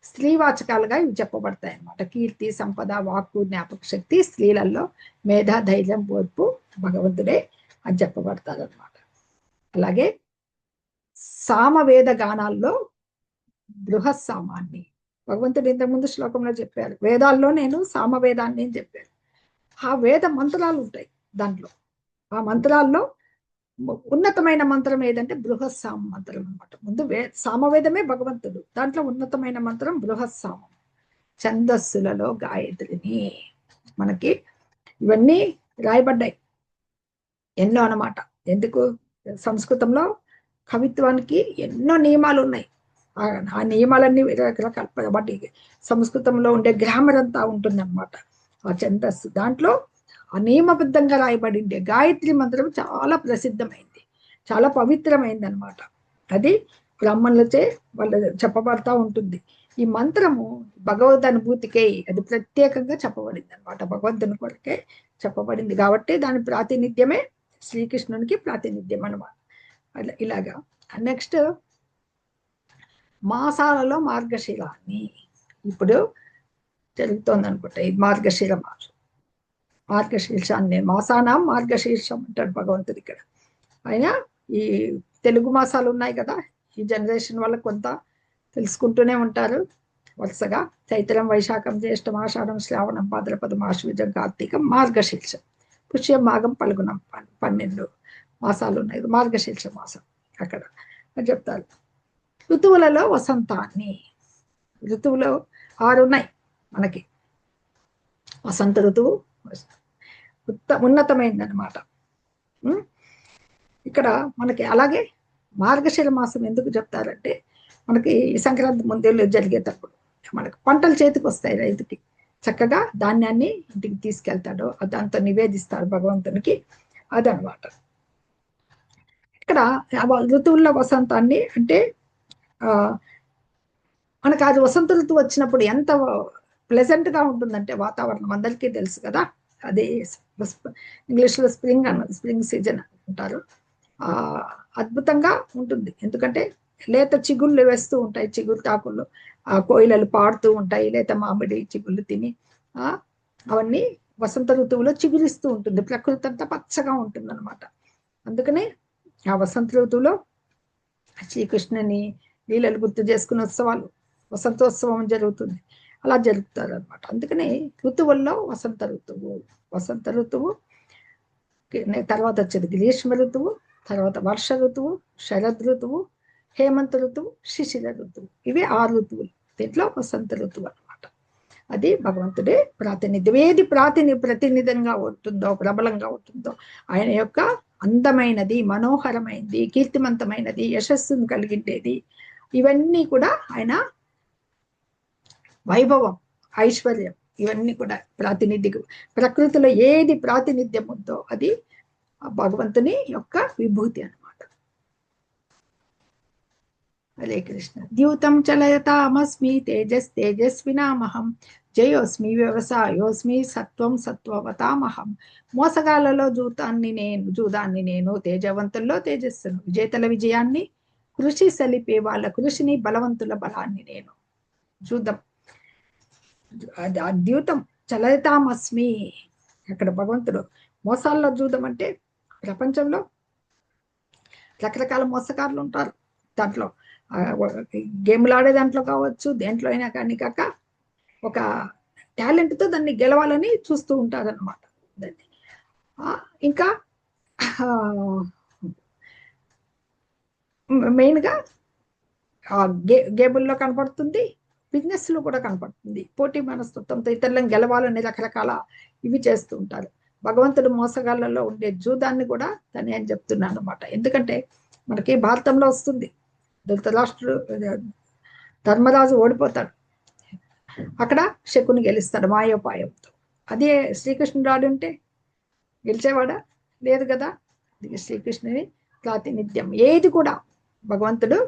స్త్రీవాచకాలుగా ఇవి చెప్పబడతాయి అన్నమాట. కీర్తి, సంపద, వాక్కు, జ్ఞాపక శక్తి, స్త్రీలలో మేధ, ధైర్యం, ఓర్పు భగవంతుడే అని చెప్పబడతారు అనమాట. అలాగే సామవేద గానాల్లో బృహస్సామాన్ని భగవంతుడు ఇంతకుముందు శ్లోకంలో చెప్పారు. వేదాల్లో నేను సామవేదాన్ని అని చెప్పారు. ఆ వేద మంత్రాలు ఉంటాయి దాంట్లో. ఆ మంత్రాల్లో ఉన్నతమైన మంత్రం ఏదంటే బృహస్సామ మంత్రం అనమాట. ముందు సామవేదమే భగవంతుడు, దాంట్లో ఉన్నతమైన మంత్రం బృహస్సామం. ఛందస్సులలో గాయత్రిని, మనకి ఇవన్నీ రాయబడ్డాయి ఎన్నో అనమాట. ఎందుకు? సంస్కృతంలో కవిత్వానికి ఎన్నో నియమాలు ఉన్నాయి. ఆ నియమాలన్నీ రకరకాల వాటి సంస్కృతంలో ఉండే గ్రామర్ అంతా ఉంటుందన్నమాట. ఆ ఛందస్సు దాంట్లో ఆ నియమబద్ధంగా రాయబడింది. గాయత్రి మంత్రం చాలా ప్రసిద్ధమైంది, చాలా పవిత్రమైంది అనమాట. అది బ్రాహ్మణులచే వాళ్ళు చెప్పబడతా ఉంటుంది. ఈ మంత్రము భగవద్ అనుభూతికే అది ప్రత్యేకంగా చెప్పబడింది అనమాట. భగవంతుని కొరకే చెప్పబడింది కాబట్టి దాని ప్రాతినిధ్యమే శ్రీకృష్ణునికి ప్రాతినిధ్యం అనమాట. ఇలాగా నెక్స్ట్ మాసాలలో మార్గశిరాన్ని ఇప్పుడు జరుగుతోంది అనుకుంటా. ఇది మార్గశిర మాసం. మార్గశీర్షాన్ని మాసానాం మార్గశీర్షం అంటాడు భగవంతుడు ఇక్కడ. ఆయన ఈ తెలుగు మాసాలు ఉన్నాయి కదా, ఈ జనరేషన్ వల్ల కొంత తెలుసుకుంటూనే ఉంటారు వరుసగా. చైత్రం, వైశాఖం, జ్యేష్టం, ఆషాఢం, శ్రావణం, భాద్రపదం, ఆశ్వయుజం, కార్తీకం, మార్గశీర్షం, పుష్యం, మాఘం, పల్గుణం, 12 మాసాలు ఉన్నాయి. మార్గశీర్ష మాసం అక్కడ అని చెప్తారు. ఋతువులలో వసంతాన్ని, ఋతువులో 6 ఉన్నాయి మనకి. వసంత ఋతువు ఉన్నతమైందనమాట ఇక్కడ మనకి. అలాగే మార్గశిర మాసం ఎందుకు చెప్తారంటే, మనకి సంక్రాంతి ముందేళ్ళు జరిగేటప్పుడు మనకు పంటలు చేతికి వస్తాయి రైతుకి, చక్కగా ధాన్యాన్ని ఇంటికి తీసుకెళ్తాడు, దాంతో నివేదిస్తాడు భగవంతునికి, అదనమాట. ఇక్కడ ఋతువుల్లో వసంతాన్ని అంటే మనకు అది వసంత ఋతువు వచ్చినప్పుడు ఎంత ప్లెజెంట్ గా ఉంటుందంటే వాతావరణం, అందరికీ తెలుసు కదా. అది ఇంగ్లీష్లో స్ప్రింగ్ అన్నది, స్ప్రింగ్ సీజన్ అంటారు. అద్భుతంగా ఉంటుంది, ఎందుకంటే లేత చిగుళ్ళు వేస్తూ ఉంటాయి, చిగురు తాకుళ్ళు, కోయిలలు పాడుతూ ఉంటాయి, లేత మామిడి చిగుళ్ళు తిని అవన్నీ వసంత ఋతువులో చిగురిస్తూ ఉంటుంది, ప్రకృతి అంతా పచ్చగా ఉంటుంది అనమాట. అందుకనే ఆ వసంత ఋతువులో శ్రీకృష్ణుని లీలలు గుర్తు చేసుకునే ఉత్సవాలు, వసంతోత్సవం జరుగుతుంది, అలా జరుపుతారు అనమాట. అందుకనే ఋతువుల్లో వసంత ఋతువు, వసంత ఋతువు తర్వాత వచ్చేది గ్రీష్మ ఋతువు, తర్వాత వర్ష ఋతువు, శరద్ ఋతువు, హేమంత ఋతువు, శిశిర ఋతువు. ఇవి 6 ఋతువులు. దీంట్లో వసంత ఋతువు అనమాట. అది భగవంతుడే ప్రాతినిధ్యం. ఏది ప్రతినిధంగా ఉంటుందో, ప్రబలంగా ఉంటుందో, ఆయన యొక్క అందమైనది, మనోహరమైనది, కీర్తిమంతమైనది, యశస్సును కలిగిండేది, ఇవన్నీ కూడా ఆయన వైభవం, ఐశ్వర్యం, ఇవన్నీ కూడా ప్రాతినిధ్యం. ప్రకృతిలో ఏది ప్రాతినిధ్యం ఉందో అది భగవంతుని యొక్క విభూతి అనమాట. హరే కృష్ణ. ద్యూతం చలయతామస్మి తేజస్వినామహం, జయోస్మి వ్యవసాయోస్మి సత్వం సత్వవతామహం. మోసగాళ్ళలో జూదాన్ని నేను, తేజవంతుల్లో తేజస్సును, విజేతల విజయాన్ని, కృషి సలిపే వాళ్ళ కృషిని, బలవంతుల బలాన్ని నేను. జూదం, ద్యూతం చలయతామస్మి. అక్కడ భగవంతుడు మోసాల్లో జూదం అంటే, ప్రపంచంలో రకరకాల మోసగాళ్ళు ఉంటారు. దాంట్లో గేమ్లు ఆడే దాంట్లో కావచ్చు, దేంట్లో అయినా కానీ కాక ఒక టాలెంట్తో దాన్ని గెలవాలని చూస్తూ ఉంటారనమాట. దాన్ని ఇంకా మెయిన్గా గేముల్లో కనపడుతుంది, బిజినెస్ లో కూడా కనపడుతుంది. పోటీ మనస్తత్వంతో ఇతరులను గెలవాలని రకరకాల ఇవి చేస్తూ ఉంటారు. భగవంతుడు మోసగాళ్ళలో ఉండే జూదాన్ని కూడా తనే అని చెప్తున్నాను అనమాట. ఎందుకంటే మనకి భారతంలో వస్తుంది, ధృతరాష్ట్రుడు ధర్మరాజు ఓడిపోతాడు, అక్కడ శకుని గెలుస్తాడు మాయోపాయంతో. అదే శ్రీకృష్ణుడు ఆడుంటే గెలిచేవాడా? లేదు కదా. శ్రీకృష్ణుని ప్రాతినిధ్యం, ఏది కూడా భగవంతుడు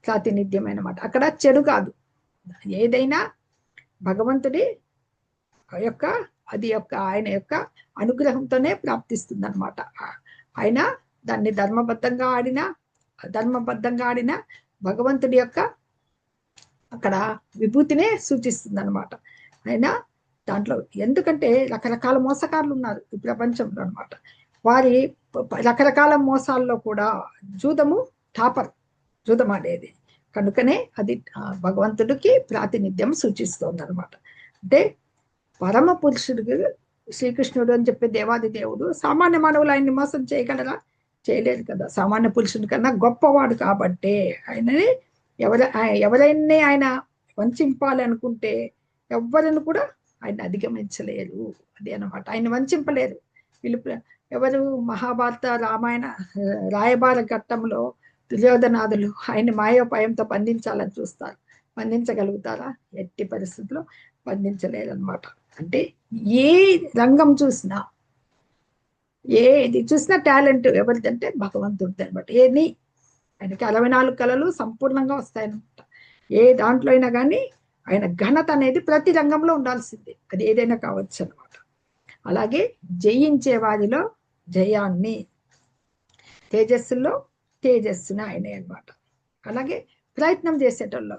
ప్రాతినిధ్యం అన్నమాట. అక్కడ చెడు కాదు, ఏదైనా భగవంతుడి యొక్క ఆయన యొక్క అనుగ్రహంతోనే ప్రాప్తిస్తుంది అనమాట. ఆయన దాన్ని ధర్మబద్ధంగా ఆడిన భగవంతుడి యొక్క అక్కడ విభూతినే సూచిస్తుంది అనమాట. ఆయన దాంట్లో ఎందుకంటే రకరకాల మోసకారులు ఉన్నారు ఈ ప్రపంచంలో అనమాట. వారి రకరకాల మోసాల్లో కూడా జూదము టాపర్, జూదం ఆడేది. కనుకనే అది భగవంతుడికి ప్రాతినిధ్యం సూచిస్తుంది అనమాట. అంటే పరమ పురుషుడికి శ్రీకృష్ణుడు అని చెప్పే దేవాది దేవుడు సామాన్య మానవులు ఆయన్ని మోసం చేయగలరా? చేయలేదు కదా. సామాన్య పురుషుడి కన్నా గొప్పవాడు కాబట్టే ఆయనని ఎవరైనా ఆయన వంచాలి అనుకుంటే ఎవరిని కూడా ఆయన అధిగమించలేరు. అది అనమాట. ఆయన వంచలేరు వీళ్ళు. ఎవరు మహాభారత రామాయణ రాయబార ఘట్టంలో దుర్యోధనాదులు ఆయన్ని మాయోపాయంతో బంధించాలని చూస్తారు. బంధించగలుగుతారా? ఎట్టి పరిస్థితుల్లో బంధించలేరన్నమాట. అంటే ఏ రంగం చూసినా, ఏది చూసినా టాలెంట్ ఎవరిదంటే భగవంతుడిది అనమాట. ఏది ఆయనకి 64 కళలు సంపూర్ణంగా వస్తాయన్నమాట. ఏ దాంట్లో అయినా కానీ ఆయన ఘనత అనేది ప్రతి రంగంలో ఉండాల్సిందే, అది ఏదైనా కావచ్చు అనమాట. అలాగే జయించే వారిలో జయాన్ని, తేజస్సులో తేజస్సుని ఆయనే అనమాట. అలాగే ప్రయత్నం చేసేటోళ్ళు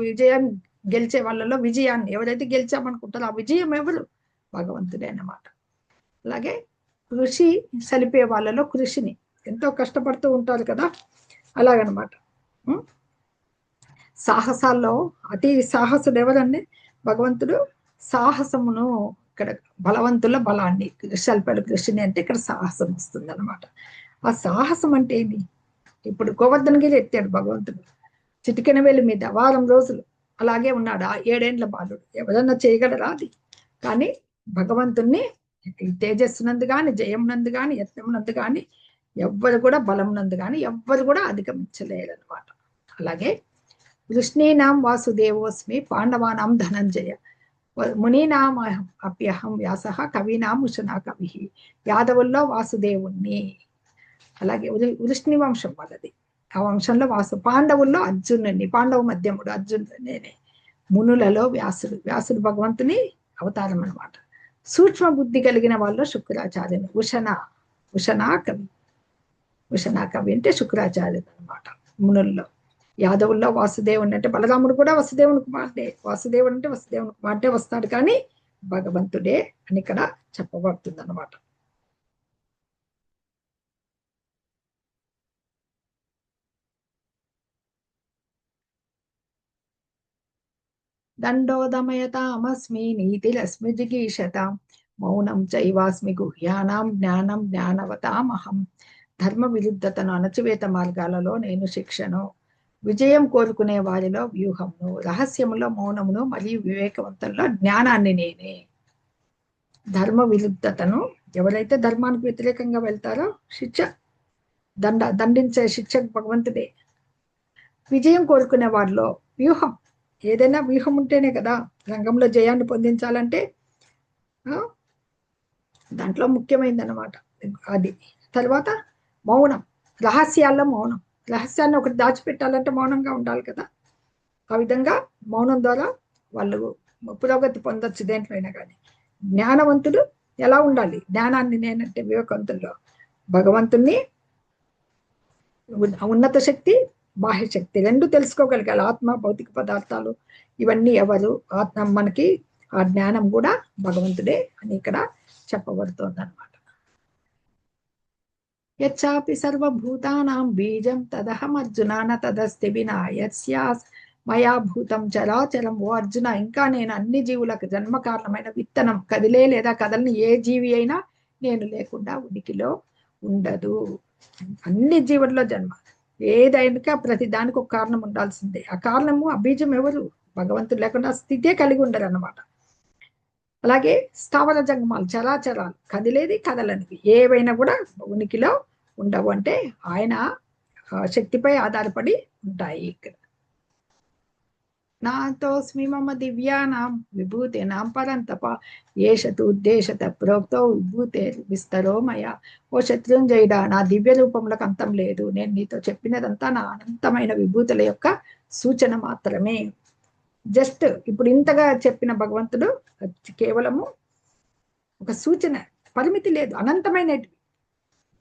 విజయం గెలిచే వాళ్ళలో విజయాన్ని ఎవరైతే గెలిచామనుకుంటారో ఆ విజయం ఎవరు? భగవంతుడే అన్నమాట. అలాగే కృషి సలిపే వాళ్ళలో కృషిని ఎంతో కష్టపడుతూ ఉంటారు కదా, అలాగనమాట. సాహసాల్లో అతి సాహసుడు ఎవరండి? భగవంతుడు సాహసమును ఇక్కడ బలవంతుల బలాన్ని సల్పడు కృషిని అంటే ఇక్కడ సాహసం వస్తుంది అనమాట. ఆ సాహసం అంటే ఏమి? ఇప్పుడు గోవర్ధనగిరి ఎత్తాడు భగవంతుడు చిటికెన వేలి మీద వారం రోజులు అలాగే ఉన్నాడు ఆ 7 ఏండ్ల బాలుడు. ఎవరన్నా చేయగలరా అది? కానీ భగవంతుణ్ణి తేజస్సునందు కానీ జయమునందు కానీ యత్నమునందు కానీ ఎవ్వరు కూడా బలమునందు కానీ ఎవ్వరు కూడా అధిగమించలేరు అనమాట. అలాగే వృష్ణీనాం వాసుదేవోస్మి పాండవానాం ధనంజయ మునీనాం అప్యహం వ్యాస కవీనాం ఉషనా కవి. యాదవుల్లో వాసుదేవుణ్ణి. అలాగే వృష్ణి వంశం వాళ్ళది. ఆ వంశంలో పాండవుల్లో అర్జునుడిని, పాండవ మధ్యముడు అర్జునుడు నేనే. మునులలో వ్యాసుడు, వ్యాసుడు భగవంతుని అవతారం అనమాట. సూక్ష్మ బుద్ధి కలిగిన వాళ్ళు శుక్రాచార్యుని. ఉషనా కవి. ఉషనా కవి అంటే శుక్రాచార్యుడు అనమాట మునుల్లో. యాదవుల్లో వాసుదేవుని అంటే బలరాముడు కూడా వసుదేవుని కుమార్తె. వాసుదేవుడు అంటే వసుదేవుని కుమార్తె వస్తాడు, కానీ భగవంతుడే అని ఇక్కడ చెప్పబడుతుంది అనమాట. దండోదమయతామస్మి నీతిరస్మి జిగీషతాం మౌనం చైవాస్మి గుహ్యానాం జ్ఞానం జ్ఞానవతామహం. ధర్మ విరుద్ధతను అణచివేత మార్గాలలో నేను శిక్షను, విజయం కోరుకునే వారిలో వ్యూహమును, రహస్యములో మౌనమును మరియు వివేకవంతంలో జ్ఞానాన్ని నేనే. ధర్మ విరుద్ధతను ఎవరైతే ధర్మానికి వ్యతిరేకంగా వెళ్తారో శిక్ష దండించే శిక్ష భగవంతుడే. విజయం కోరుకునే వారిలో వ్యూహం, ఏదైనా వ్యూహం ఉంటేనే కదా రంగంలో జయాన్ని పొందించాలంటే. దాంట్లో ముఖ్యమైనదన్నమాట అది. తర్వాత మౌనం, రహస్యాల్లో మౌనం. రహస్యాన్ని ఒకటి దాచిపెట్టాలంటే మౌనంగా ఉండాలి కదా. ఆ విధంగా మౌనం ద్వారా వాళ్ళు పురోగతి పొందొచ్చు దేంట్లో అయినా కానీ. జ్ఞానవంతుడు ఎలా ఉండాలి? జ్ఞానాన్ని నేనంటే వివేకవంతుల్లో భగవంతుణ్ణి, ఉన్నత శక్తి బాహ్య శక్తి రెండు తెలుసుకోగలగాలి. ఆత్మ, భౌతిక పదార్థాలు ఇవన్నీ ఎవరు? ఆత్మ మనకి ఆ జ్ఞానం కూడా భగవంతుడే అని ఇక్కడ చెప్పబడుతోంది అనమాట. యచ్చాపి సర్వభూతానాం బీజం తదహం అర్జున న తదస్తి వినా యస్యాస్ మయా భూతం చరాచరం. ఓ అర్జున, ఇంకా నేను అన్ని జీవులకు జన్మ కారణమైన విత్తనం. కదిలే లేదా కదలని ఏ జీవి అయినా నేను లేకుండా ఉనికిలో ఉండదు. అన్ని జీవుల్లో జన్మ ఏదైనా ప్రతి దానికి ఒక కారణం ఉండాల్సిందే. ఆ కారణము ఆ బీజం ఎవరు? భగవంతుడు లేకుండా స్థితే కలిగి ఉండరు అన్నమాట. అలాగే స్థావర జంగమాలు చరాచరాలు, కదిలేది కదలనివి ఏవైనా కూడా ఉనికిలో ఉండవు. అంటే ఆయన శక్తిపై ఆధారపడి ఉంటాయి. ఇక్కడ నాతోస్మి మమ దివ్యానాం విభూతేనాం పరంతప ఏషతు ఉద్దేశత ప్రోక్తో విభూతే విస్తరో మయ. ఓ శత్రుంజయుడా, నా దివ్య రూపములకు అంతం లేదు. నేను నీతో చెప్పినదంతా నా అనంతమైన విభూతుల యొక్క సూచన మాత్రమే. జస్ట్ ఇప్పుడు ఇంతగా చెప్పిన భగవంతుడు కేవలము ఒక సూచన, పరిమితి లేదు, అనంతమైనవి.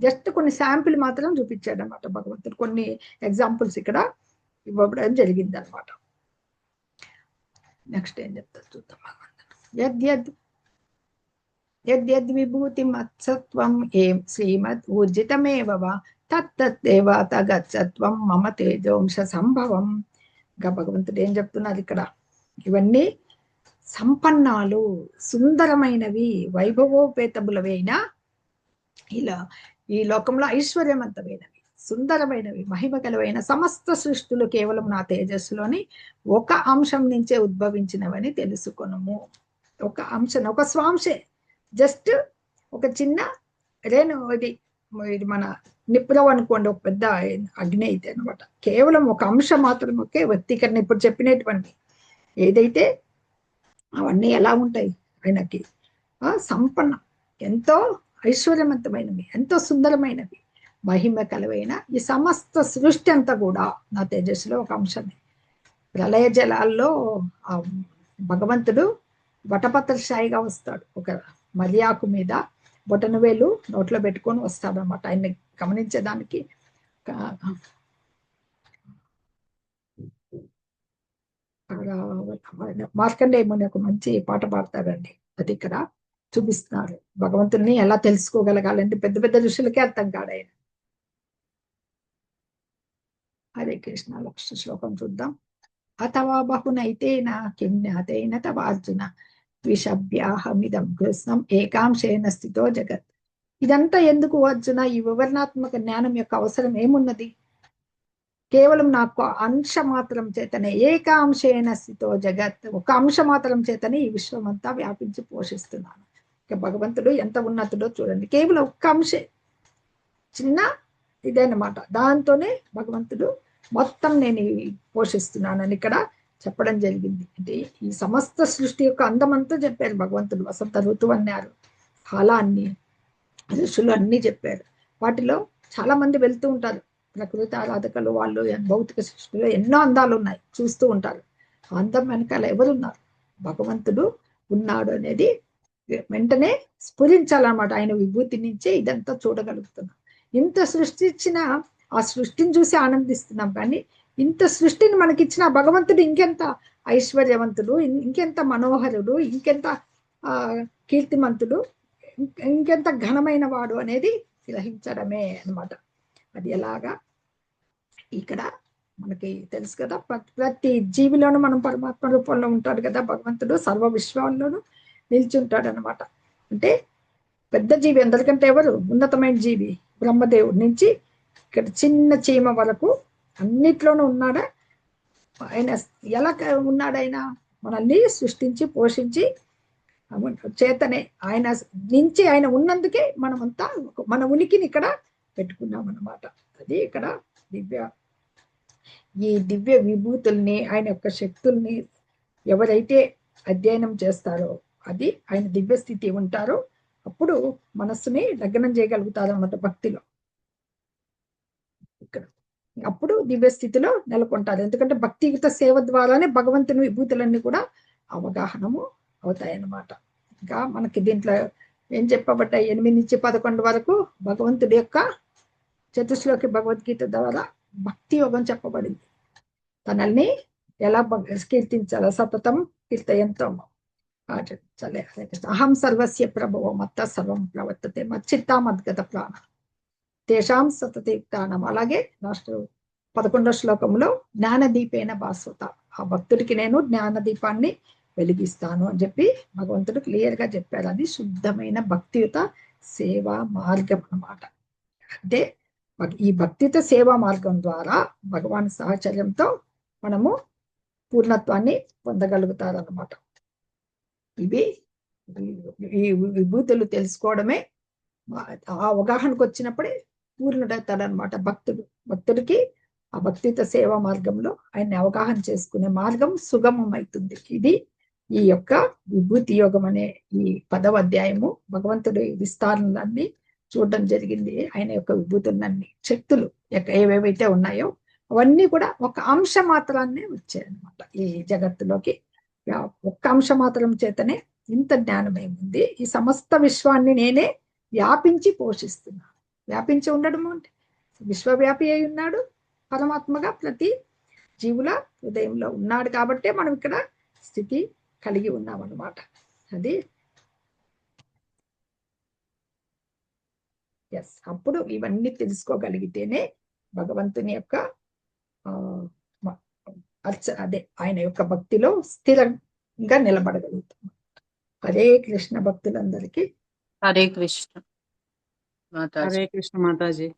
జస్ట్ కొన్ని శాంపిల్ మాత్రం చూపించాడు అనమాట భగవంతుడు. కొన్ని ఎగ్జాంపుల్స్ ఇక్కడ ఇవ్వడం జరిగింది అనమాట. నెక్స్ట్ ఏం చెప్తారు చూద్దాం. భగవంతుడు యద్యద్ విభూతి మత్సత్వం ఏం శ్రీమద్ ఊర్జితమేవ తత్తేవ తగత్సత్వం మమ తేజోంశ సంభవం. ఇంకా భగవంతుడు ఏం చెప్తున్నారు ఇక్కడ? ఇవన్నీ సంపన్నాలు, సుందరమైనవి, వైభవోపేతములవైన ఇలా ఈ లోకంలో ఐశ్వర్యవంతమైనవి, సుందరమైనవి, మహిమగలవైన సమస్త సృష్టులు కేవలం నా తేజస్సులోని ఒక అంశం నుంచే ఉద్భవించినవని తెలుసుకొనుము. ఒక అంశం, ఒక స్వాంశే, జస్ట్ ఒక చిన్న రేణు. ఇది మన నిప్పురవ అనుకోండి, ఒక పెద్ద అగ్ని అయితే అనమాట. కేవలం ఒక అంశం మాత్రమే వ్యక్తీకరణ. ఇప్పుడు చెప్పినటువంటి ఏదైతే అవన్నీ ఎలా ఉంటాయి ఆయనకి సంపన్న, ఎంతో ఐశ్వర్యవంతమైనవి, ఎంతో సుందరమైనవి, మహిమ కలవైన ఈ సమస్త సృష్టి అంతా కూడా నా తేజస్సులో ఒక అంశమే. ప్రళయ జలాల్లో ఆ భగవంతుడు వటపత్రశాయిగా వస్తాడు. ఒక మర్యాకు మీద బొటన వేలు నోట్లో పెట్టుకొని వస్తాడు అనమాట. ఆయన్ని గమనించేదానికి మార్కండేయ ముని ఒక మంచి పాట పాడతాడండి. అది ఇక్కడ చూపిస్తున్నారు. భగవంతుని ఎలా తెలుసుకోగలగాలంటే పెద్ద పెద్ద ఋషులకే అర్థం కాడు ఆయన. హరే కృష్ణ. లక్ష శ్లోకం చూద్దాం. అథవా బహునైతేన కిం జ్ఞాతేన తవ అర్జున ద్విషభ్యాహమిదం కృష్ణం ఏకాంశేన స్థితో జగత్. ఇదంతా ఎందుకు అర్జున? ఈ వివరణాత్మక జ్ఞానం యొక్క అవసరం ఏమున్నది? కేవలం నాకు అంశ మాత్రం చేతనే, ఏకాంశేన స్థితో జగత్, ఒక అంశ మాత్రం చేతనే ఈ విశ్వం అంతా వ్యాపించి పోషిస్తున్నాను. ఇక భగవంతుడు ఎంత ఉన్నతుడో చూడండి. కేవలం ఒక్క అంశే, చిన్న ఇదేనమాట. దాంతోనే భగవంతుడు మొత్తం నేను పోషిస్తున్నానని ఇక్కడ చెప్పడం జరిగింది. అంటే ఈ సమస్త సృష్టి యొక్క అందమంతా చెప్పారు భగవంతుడు. వసంత ఋతువు అన్నారు, కాలాన్ని, ఋషులు అన్ని చెప్పారు. వాటిలో చాలా మంది వెళ్తూ ఉంటారు, ప్రకృతి ఆరాధకులు. వాళ్ళు భౌతిక సృష్టిలో ఎన్నో అందాలు ఉన్నాయి, చూస్తూ ఉంటారు. ఆ అందం వెనకాల ఎవరున్నారు? భగవంతుడు ఉన్నాడు అనేది వెంటనే స్ఫురించాలన్నమాట. ఆయన విభూతి నుంచే ఇదంతా చూడగలుగుతున్నాం. ఇంత సృష్టించిన ఆ సృష్టిని చూసి ఆనందిస్తున్నాం, కానీ ఇంత సృష్టిని మనకిచ్చిన భగవంతుడు ఇంకెంత ఐశ్వర్యవంతుడు, ఇంకెంత మనోహరుడు, ఇంకెంత కీర్తిమంతుడు, ఇంకెంత ఘనమైన వాడు అనేది గ్రహించడమే అన్నమాట. అది ఎలాగా ఇక్కడ మనకి తెలుసు కదా. ప్రతి జీవిలోనూ మనం పరమాత్మ రూపంలో ఉంటాడు కదా భగవంతుడు. సర్వ విశ్వాల్లోనూ నిలిచి ఉంటాడు అనమాట. అంటే పెద్ద జీవి అందరికంటే ఎవరు? ఉన్నతమైన జీవి బ్రహ్మదేవుడి నుంచి ఇక్కడ చిన్న చీమ వరకు అన్నిట్లోనూ ఉన్నాడా ఆయన. ఎలా ఉన్నాడు ఆయన? మనల్ని సృష్టించి పోషించి చేతనే ఆయన నుంచి, ఆయన ఉన్నందుకే మనమంతా మన ఉనికిని ఇక్కడ పెట్టుకున్నాం అన్నమాట. అది ఇక్కడ ఈ దివ్య విభూతుల్ని, ఆయన యొక్క శక్తుల్ని ఎవరైతే అధ్యయనం చేస్తారో, అది ఆయన దివ్య స్థితి ఉంటారో, అప్పుడు మనస్సుని లగ్నం చేయగలుగుతారు అన్నమాట భక్తిలో. ఇక్కడ అప్పుడు దివ్య స్థితిలో నెలకొంటారు. ఎందుకంటే భక్తియుత సేవ ద్వారానే భగవంతుని విభూతులన్నీ కూడా అవగాహనము అవుతాయన్నమాట. ఇంకా మనకి దీంట్లో ఏం చెప్పబడ్డాయి? 8 నుంచి 11 వరకు భగవంతుడి యొక్క చతుశ్లోకి భగవద్గీత ద్వారా భక్తి యోగం చెప్పబడింది. తనల్ని ఎలా కీర్తించాలో, సతతం కీర్తయంతో అహం సర్వస్య ప్రభువో మత్త సర్వం ప్రవర్తతే మచ్చిత్తా మద్గత ప్రాణ తేషాం సతతీర్థానం. అలాగే లాస్ట్ 11వ శ్లోకంలో జ్ఞానదీపేన భాస్వత, ఆ భక్తుడికి నేను జ్ఞానదీపాన్ని వెలిగిస్తాను అని చెప్పి భగవంతుడు క్లియర్ గా చెప్పారు. అది శుద్ధమైన భక్తియుత సేవా మార్గం అన్నమాట. అంటే ఈ భక్తియుత సేవా మార్గం ద్వారా భగవాన్ సాహచర్యంతో మనము పూర్ణత్వాన్ని పొందగలుగుతారన్నమాట. ఇవి ఈ విభూతులు తెలుసుకోవడమే, ఆ అవగాహనకు వచ్చినప్పుడే పూర్ణుడవుతాడనమాట భక్తుడు. భక్తుడికి ఆ భక్తియుత సేవా మార్గంలో ఆయన్ని అవగాహన చేసుకునే మార్గం సుగమం అవుతుంది. ఇది ఈ యొక్క విభూతి యోగం అనే ఈ 10వ అధ్యాయము. భగవంతుడి విస్తారణలన్నీ చూడడం జరిగింది. ఆయన యొక్క విభూతులన్నీ, శక్తులు ఏవేవైతే ఉన్నాయో అవన్నీ కూడా ఒక అంశ మాత్రాన్నే వచ్చాయన్నమాట ఈ జగత్తులోకి. ఒక్క అంశ మాత్రం చేతనే ఇంత జ్ఞానం ఏముంది. ఈ సమస్త విశ్వాన్ని నేనే వ్యాపించి పోషిస్తున్నాను. వ్యాపించి ఉండడం అంటే విశ్వవ్యాపి అయి ఉన్నాడు పరమాత్మగా, ప్రతి జీవుల హృదయంలో ఉన్నాడు. కాబట్టే మనం ఇక్కడ స్థితి కలిగి ఉన్నాం అన్నమాట. అది అప్పుడు ఇవన్నీ తెలుసుకోగలిగితేనే భగవంతుని యొక్క అదే ఆయన యొక్క భక్తిలో స్థిరంగా నిలబడగలుగుతాం. హరే కృష్ణ. భక్తులందరికీ హరే కృష్ణ. హరే కృష్ణ మాతాజీ.